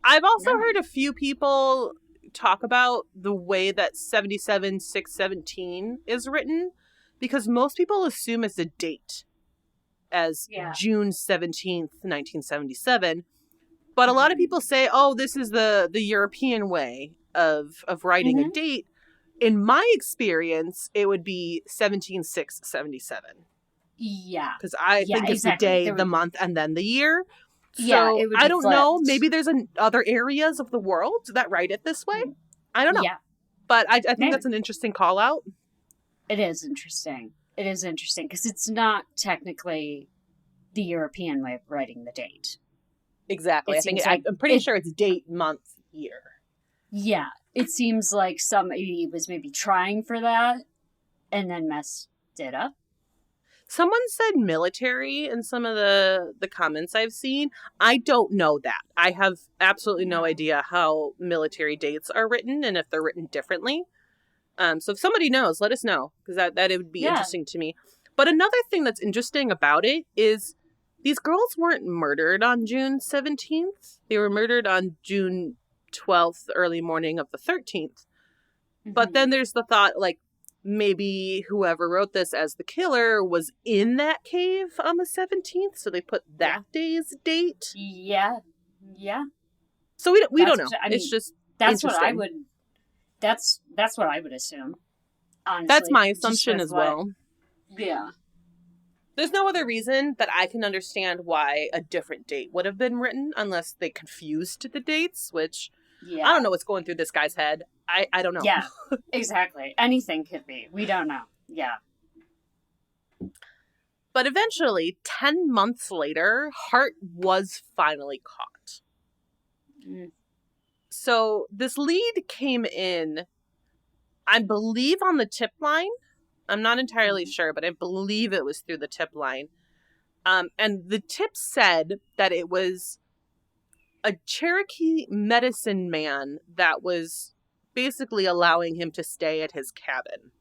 I've also heard a few people talk about the way that 77-6-17 is written, because most people assume it's a date as June 17th, 1977. But a lot of people say, oh, this is the European way of writing a date. In my experience, it would be 17-6-77. Yeah. Because I think it's the day, the month, and then the year. So it would I don't know. Maybe there's other areas of the world that write it this way. I don't know. Yeah. But I think that's an interesting call out. It is interesting. It is interesting because it's not technically the European way of writing the date. Exactly. I'm pretty sure it's date, month, year. Yeah. It seems like somebody was maybe trying for that and then messed it up. Someone said military in some of the comments I've seen. I don't know that. I have absolutely no idea how military dates are written and if they're written differently. So if somebody knows, let us know, because that it would be interesting to me. But another thing that's interesting about it is these girls weren't murdered on June 17th. They were murdered on June 12th, early morning of the 13th. But then there's the thought, like, maybe whoever wrote this as the killer was in that cave on the 17th, so they put that day's date. Yeah. Yeah. So we don't know. It's just that's what I would that's what I would assume. Honestly. That's my assumption as well. Yeah. There's no other reason that I can understand why a different date would have been written unless they confused the dates, which I don't know what's going through this guy's head. I don't know. Yeah, exactly. Anything could be. We don't know. Yeah. But eventually, 10 months later, Hart was finally caught. So this lead came in, I believe, on the tip line. I'm not entirely sure, but I believe it was through the tip line. And the tip said that it was a Cherokee medicine man that was basically allowing him to stay at his cabin.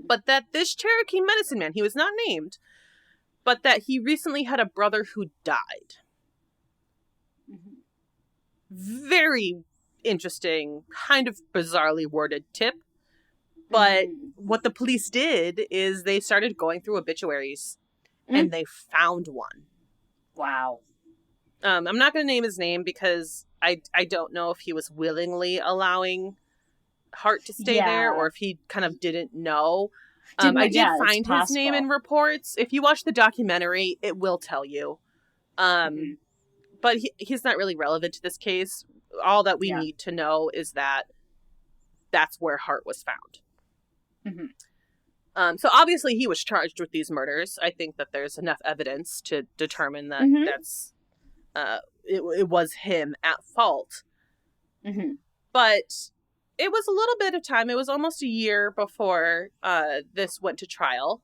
But that this Cherokee medicine man, he was not named, but that he recently had a brother who died. Very interesting, kind of bizarrely worded tip. But what the police did is they started going through obituaries and they found one. Wow. I'm not going to name his name because I don't know if he was willingly allowing Hart to stay there or if he kind of didn't know. I did find his name in reports. If you watch the documentary, it will tell you. But he's not really relevant to this case. All that we need to know is that that's where Hart was found. So obviously he was charged with these murders. I think that there's enough evidence to determine that that's it was him at fault. But it was a little bit of time. It was almost a year before this went to trial.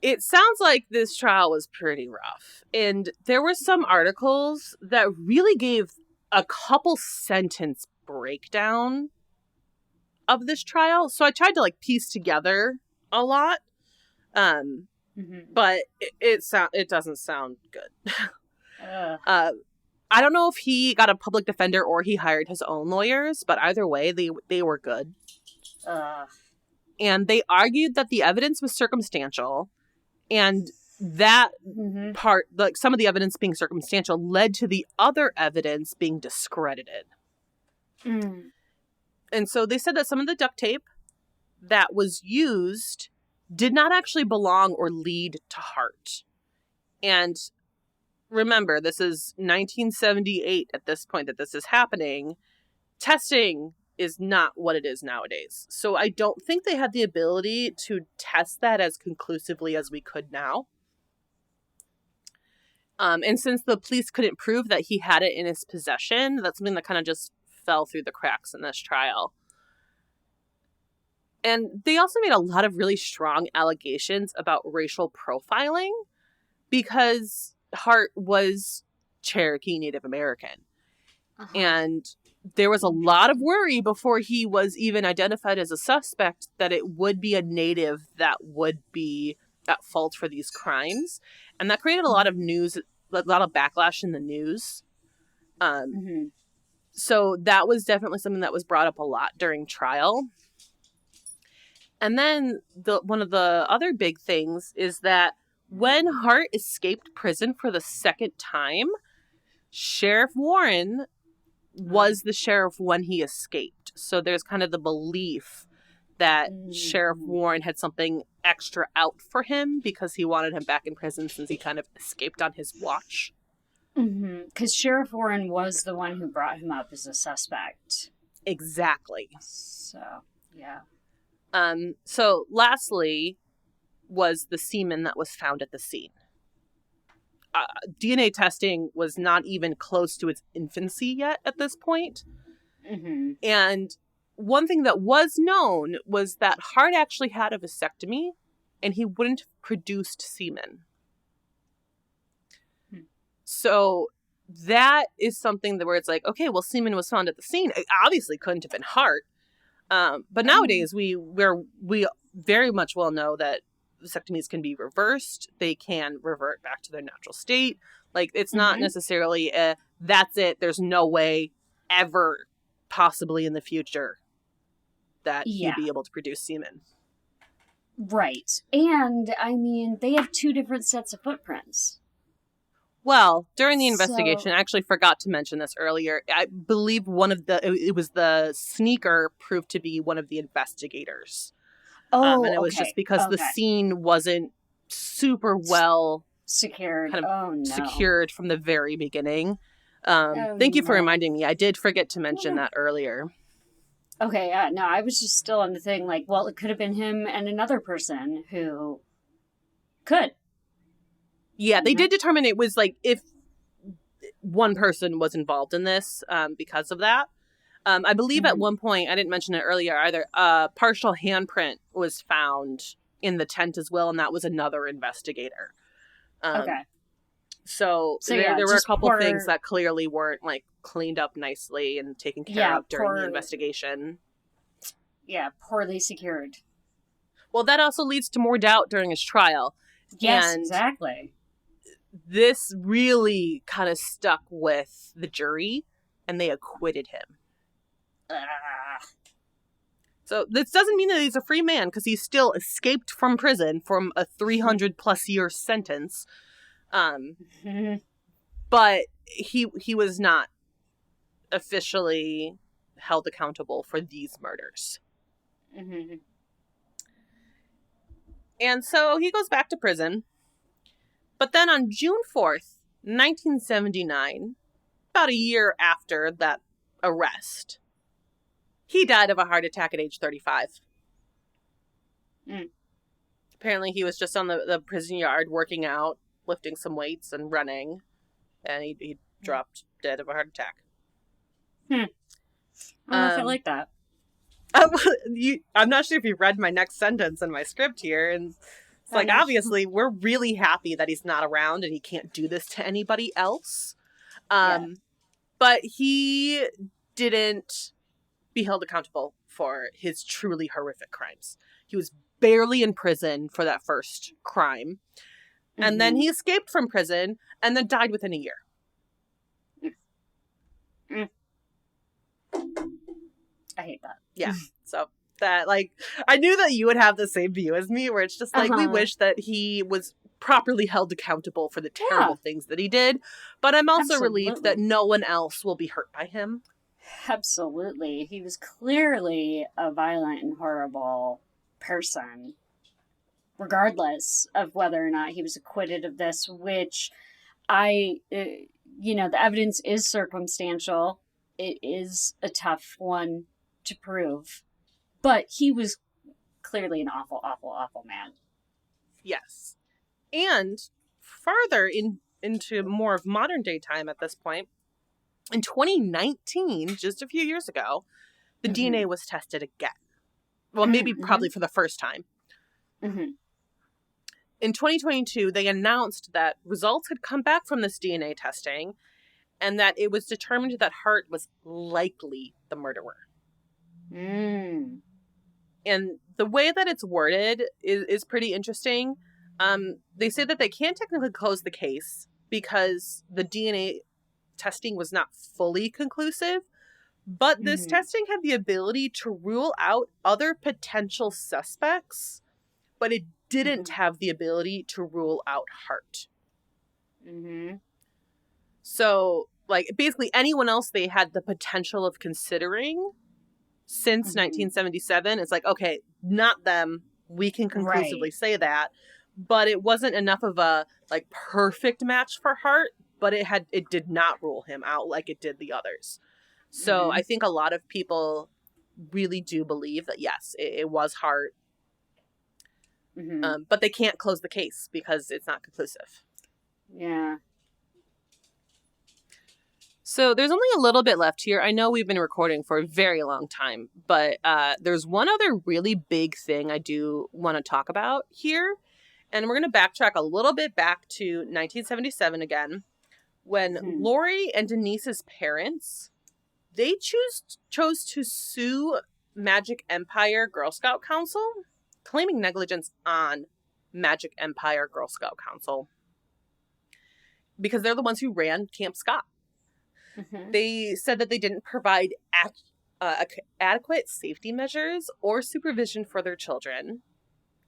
It sounds like this trial was pretty rough. And there were some articles that really gave a couple sentence breakdown of this trial. So I tried to like piece together a lot. But it doesn't sound good. I don't know if he got a public defender or he hired his own lawyers, but either way, they were good. And they argued that the evidence was circumstantial, and that part, like some of the evidence being circumstantial, led to the other evidence being discredited. And so they said that some of the duct tape that was used did not actually belong or lead to Hart. And remember, this is 1978 at this point that this is happening. Testing is not what it is nowadays. So I don't think they had the ability to test that as conclusively as we could now. And since the police couldn't prove that he had it in his possession, that's something that kind of just fell through the cracks in this trial. And they also made a lot of really strong allegations about racial profiling because Hart was Cherokee Native American. And there was a lot of worry before he was even identified as a suspect that it would be a Native that would be at fault for these crimes. And that created a lot of news, a lot of backlash in the news. So that was definitely something that was brought up a lot during trial. And then one of the other big things is that when Hart escaped prison for the second time, Sheriff Warren was the sheriff when he escaped. So there's kind of the belief that Sheriff Warren had something extra out for him because he wanted him back in prison since he kind of escaped on his watch. Because Sheriff Warren was the one who brought him up as a suspect. Exactly. So, yeah. So lastly was the semen that was found at the scene. DNA testing was not even close to its infancy yet at this point. And one thing that was known was that Hart actually had a vasectomy and he wouldn't have produced semen. So that is something that where it's like, okay, well, semen was found at the scene. It obviously couldn't have been Hart. But nowadays we very much well know that vasectomies can be reversed. They can revert back to their natural state. Like it's not necessarily that's it. There's no way ever possibly in the future that he'd be able to produce semen. Right. And I mean, they have two different sets of footprints. Well, during the investigation, I actually forgot to mention this earlier. I believe it was the sneaker proved to be one of the investigators. And it was just because the scene wasn't super well secured. Secured from the very beginning. Thank you for reminding me. I did forget to mention that earlier. Okay, no, I was just still on the thing like, well, it could have been him and another person who could. Yeah, they did determine it was like if one person was involved in this because of that. I believe at one point, I didn't mention it earlier either, partial handprint was found in the tent as well, and that was another investigator. So there were a couple things that clearly weren't like cleaned up nicely and taken care of during the investigation. Yeah, poorly secured. Well, that also leads to more doubt during his trial. Yes, exactly. This really kind of stuck with the jury, and they acquitted him. So this doesn't mean that he's a free man, because he still escaped from prison from a 300-plus year sentence. But he was not officially held accountable for these murders. And so he goes back to prison. But then on June 4th, 1979, about a year after that arrest, he died of a heart attack at age 35. Apparently he was just on the prison yard working out, lifting some weights and running, and he dropped dead of a heart attack. I don't know if I like that. I'm not sure if you read my next sentence in my script here, and it's like, obviously, we're really happy that he's not around and he can't do this to anybody else. But he didn't be held accountable for his truly horrific crimes. He was barely in prison for that first crime. And then he escaped from prison and then died within a year. I hate that. Yeah. So that, like, I knew that you would have the same view as me, where it's just like, we wish that he was properly held accountable for the terrible things that he did. But I'm also relieved that no one else will be hurt by him. Absolutely. He was clearly a violent and horrible person, regardless of whether or not he was acquitted of this, which the evidence is circumstantial. It is a tough one to prove. But he was clearly an awful, awful, awful man. Yes. And farther into more of modern day time at this point, in 2019, just a few years ago, the DNA was tested again. Well, maybe probably for the first time. In 2022, they announced that results had come back from this DNA testing and that it was determined that Hart was likely the murderer. And the way that it's worded is pretty interesting. They say that they can't technically close the case because the DNA testing was not fully conclusive, but this testing had the ability to rule out other potential suspects, but it didn't have the ability to rule out Hart. So, like, basically anyone else they had the potential of considering since 1977, it's like, okay, not them. We can conclusively say that. But it wasn't enough of a, like, perfect match for Hart, but it did not rule him out like it did the others. So I think a lot of people really do believe that, yes, it was Hart. But they can't close the case because it's not conclusive. Yeah. So there's only a little bit left here. I know we've been recording for a very long time, but there's one other really big thing I do want to talk about here. And we're going to backtrack a little bit back to 1977 again, when Lori and Denise's parents, they chose to sue Magic Empire Girl Scout Council, claiming negligence on Magic Empire Girl Scout Council, because they're the ones who ran Camp Scott. They said that they didn't provide adequate safety measures or supervision for their children.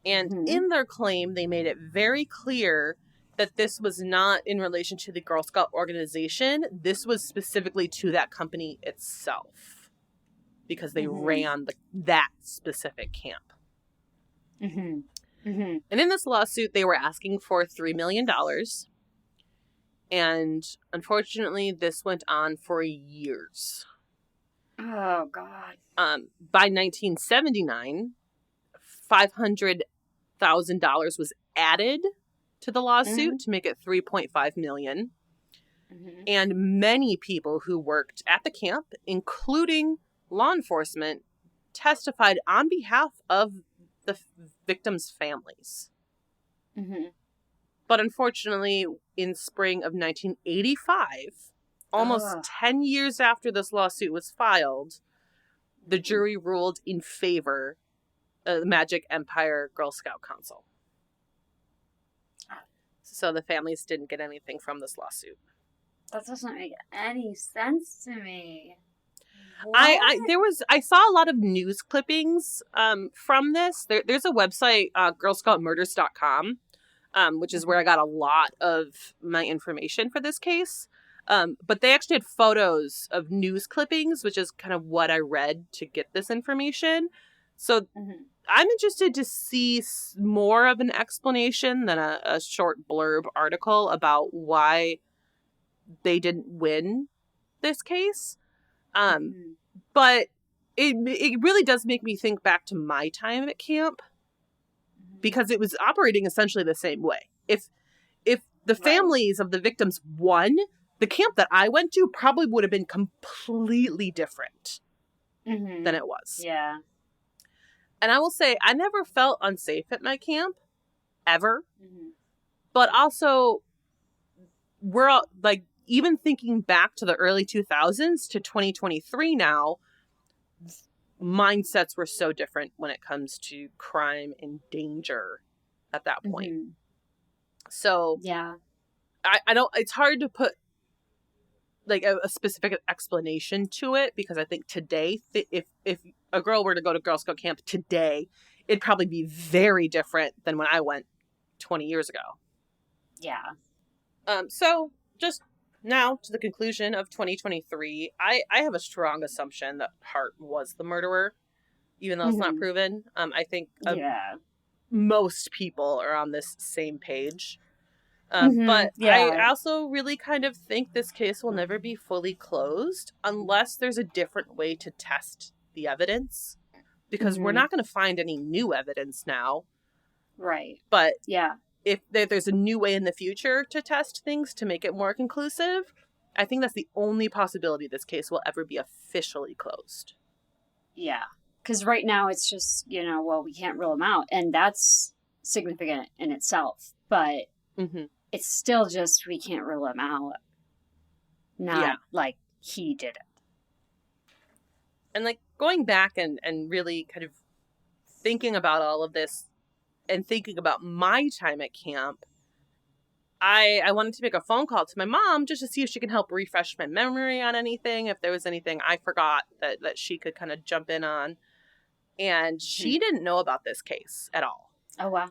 And in their claim, they made it very clear that this was not in relation to the Girl Scout organization. This was specifically to that company itself, because they ran that specific camp. And in this lawsuit, they were asking for $3 million. And unfortunately, this went on for years. Oh, God. By 1979, $500,000 was added to the lawsuit to make it $3.5 million. And many people who worked at the camp, including law enforcement, testified on behalf of the victims' families. But unfortunately, in spring of 1985, almost 10 years after this lawsuit was filed, the jury ruled in favor of the Magic Empire Girl Scout Council. So the families didn't get anything from this lawsuit. That doesn't make any sense to me. I saw a lot of news clippings from this. There's a website, girlscoutmurders.com, which is where I got a lot of my information for this case. But they actually had photos of news clippings, which is kind of what I read to get this information. So I'm interested to see more of an explanation than a short blurb article about why they didn't win this case. But it really does make me think back to my time at camp, because it was operating essentially the same way. If the families of the victims won, the camp that I went to probably would have been completely different than it was. Yeah. And I will say, I never felt unsafe at my camp, ever. But also, we're all, like, even thinking back to the early 2000s to 2023 now, mindsets were so different when it comes to crime and danger at that point. Mm-hmm. So Yeah. I don't, it's hard to put like a specific explanation to it, because I think today, if a girl were to go to Girl Scout camp today, it'd probably be very different than when I went 20 years ago. Yeah. So just now to the conclusion of 2023, I have a strong assumption that Hart was the murderer, even though it's not proven. I think most people are on this same page. But I also really kind of think this case will never be fully closed unless there's a different way to test the evidence, because we're not going to find any new evidence now. Right. But yeah, if there's a new way in the future to test things to make it more conclusive, I think that's the only possibility this case will ever be officially closed. Yeah. Because right now it's just, well, we can't rule him out. And that's significant in itself. But it's still just, we can't rule him out. Not like he did it. And like going back and really kind of thinking about all of this and thinking about my time at camp, I wanted to make a phone call to my mom just to see if she can help refresh my memory on anything, if there was anything I forgot that she could kind of jump in on. And she didn't know about this case at all. Oh, wow.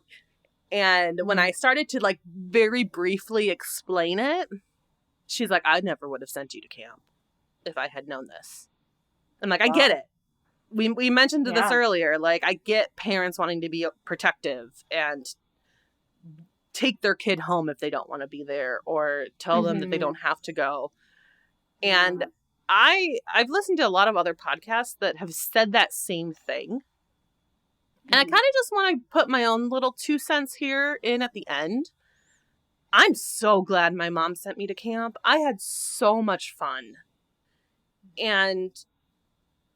And when I started to like very briefly explain it, she's like, I never would have sent you to camp if I had known this. I'm like, I get it. We mentioned this earlier. Like, I get parents wanting to be protective and take their kid home if they don't want to be there, or tell them that they don't have to go. And I've listened to a lot of other podcasts that have said that same thing. And I kind of just want to put my own little 2 cents here in at the end. I'm so glad my mom sent me to camp. I had so much fun. And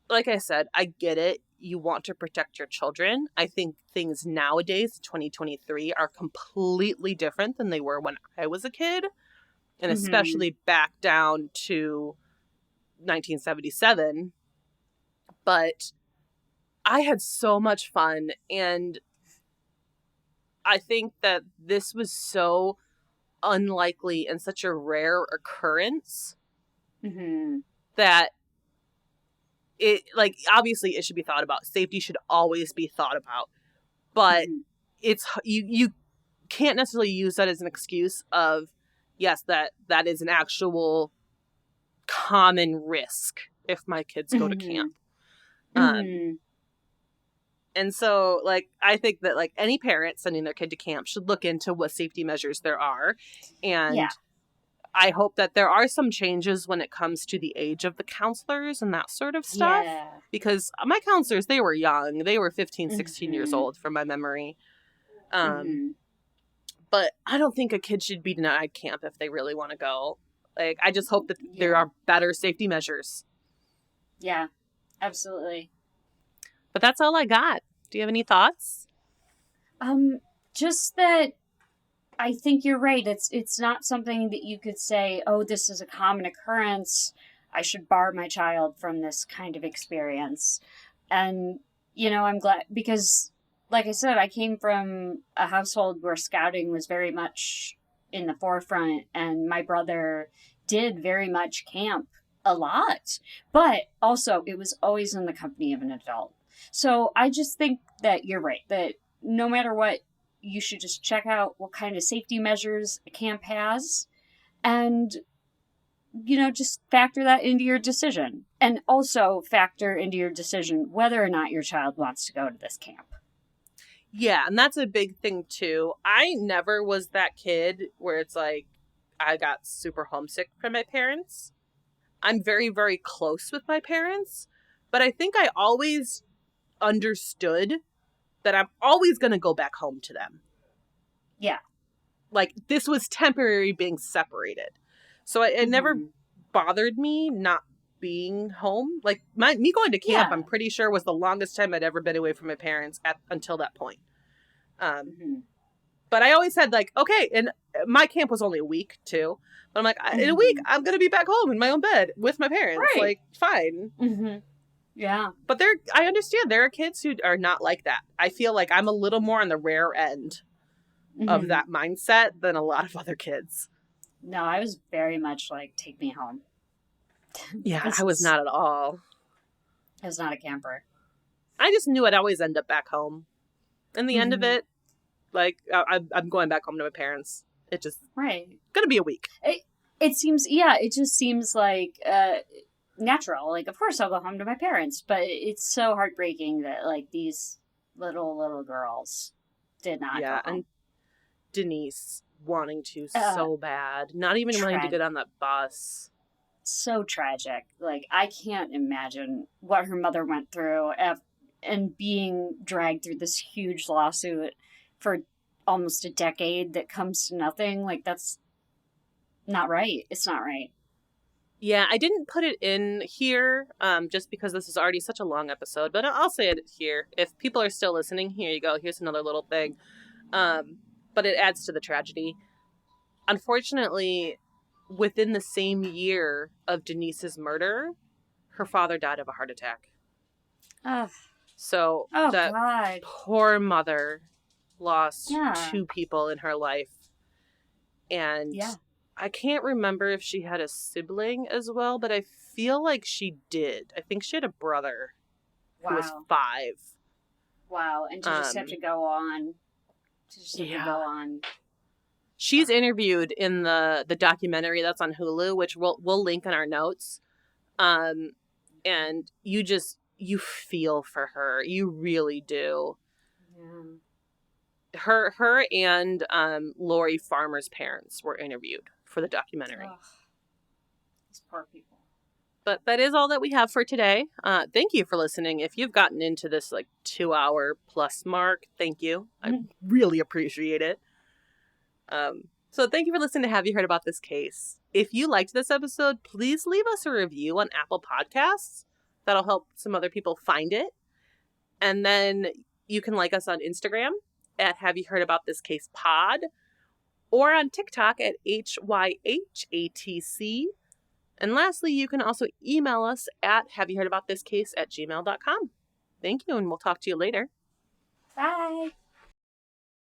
like I said, I get it. You want to protect your children. I think things nowadays, 2023, are completely different than they were when I was a kid. And especially back down to 1977. But I had so much fun. And I think that this was so unlikely and such a rare occurrence that it, like, obviously it should be thought about. Safety should always be thought about. But it's, you can't necessarily use that as an excuse of, yes, that is an actual common risk if my kids go to camp. And so, like, I think that, like, any parent sending their kid to camp should look into what safety measures there are. And I hope that there are some changes when it comes to the age of the counselors and that sort of stuff. Yeah. Because my counselors, they were young. They were 15, 16 years old from my memory. But I don't think a kid should be denied camp if they really want to go. Like, I just hope that there are better safety measures. Yeah, absolutely. But that's all I got. Do you have any thoughts? Just that I think you're right. It's not something that you could say, oh, this is a common occurrence. I should bar my child from this kind of experience. And, I'm glad because, like I said, I came from a household where scouting was very much in the forefront, and my brother did very much camp a lot. But also, it was always in the company of an adult. So I just think that you're right, that no matter what, you should just check out what kind of safety measures a camp has and, just factor that into your decision. And also factor into your decision whether or not your child wants to go to this camp. Yeah, and that's a big thing, too. I never was that kid where it's like I got super homesick from my parents. I'm very, very close with my parents, but I think I always understood that I'm always going to go back home to them. Yeah. Like, this was temporary being separated. So it never bothered me not being home. Like, me going to camp, I'm pretty sure was the longest time I'd ever been away from my parents until that point. But I always said, like, okay, and my camp was only a week, too. But I'm like, in a week, I'm going to be back home in my own bed with my parents. Right. Like, fine. Mm-hmm. Yeah. But I understand there are kids who are not like that. I feel like I'm a little more on the rare end of that mindset than a lot of other kids. No, I was very much like, take me home. Yeah, I was not at all. I was not a camper. I just knew I'd always end up back home. In the end of it, like, I'm going back home to my parents. It just... Right. Gonna be a week. It seems, yeah, it just seems like natural. Like, of course I'll go home to my parents. But it's so heartbreaking that, like, these little girls did not go home. And Denise wanting to so bad. Not even wanting to get on that bus. So tragic. Like, I can't imagine what her mother went through and being dragged through this huge lawsuit for almost a decade that comes to nothing. Like, that's not right. It's not right. Yeah, I didn't put it in here just because this is already such a long episode, but I'll say it here. If people are still listening, here you go. Here's another little thing. But it adds to the tragedy. Unfortunately, within the same year of Denise's murder, her father died of a heart attack. So that God. poor mother lost 2 people in her life. And I can't remember if she had a sibling as well, but I feel like she did. I think she had a brother who was 5. Wow. And to just have to go on. She's interviewed in the documentary that's on Hulu, which we'll link in our notes. And you feel for her. You really do. Yeah. Her and Lori Farmer's parents were interviewed for the documentary. Ugh. These poor people. But that is all that we have for today. Thank you for listening. If you've gotten into this like 2-hour plus mark, thank you. I really appreciate it. So thank you for listening to Have You Heard About This Case? If you liked this episode, please leave us a review on Apple Podcasts. That'll help some other people find it. And then you can like us on Instagram at Have You Heard About This Case Pod, or on TikTok at HYHATC. And lastly, you can also email us at haveyouheardaboutThisCase@gmail.com. Thank you, and we'll talk to you later. Bye.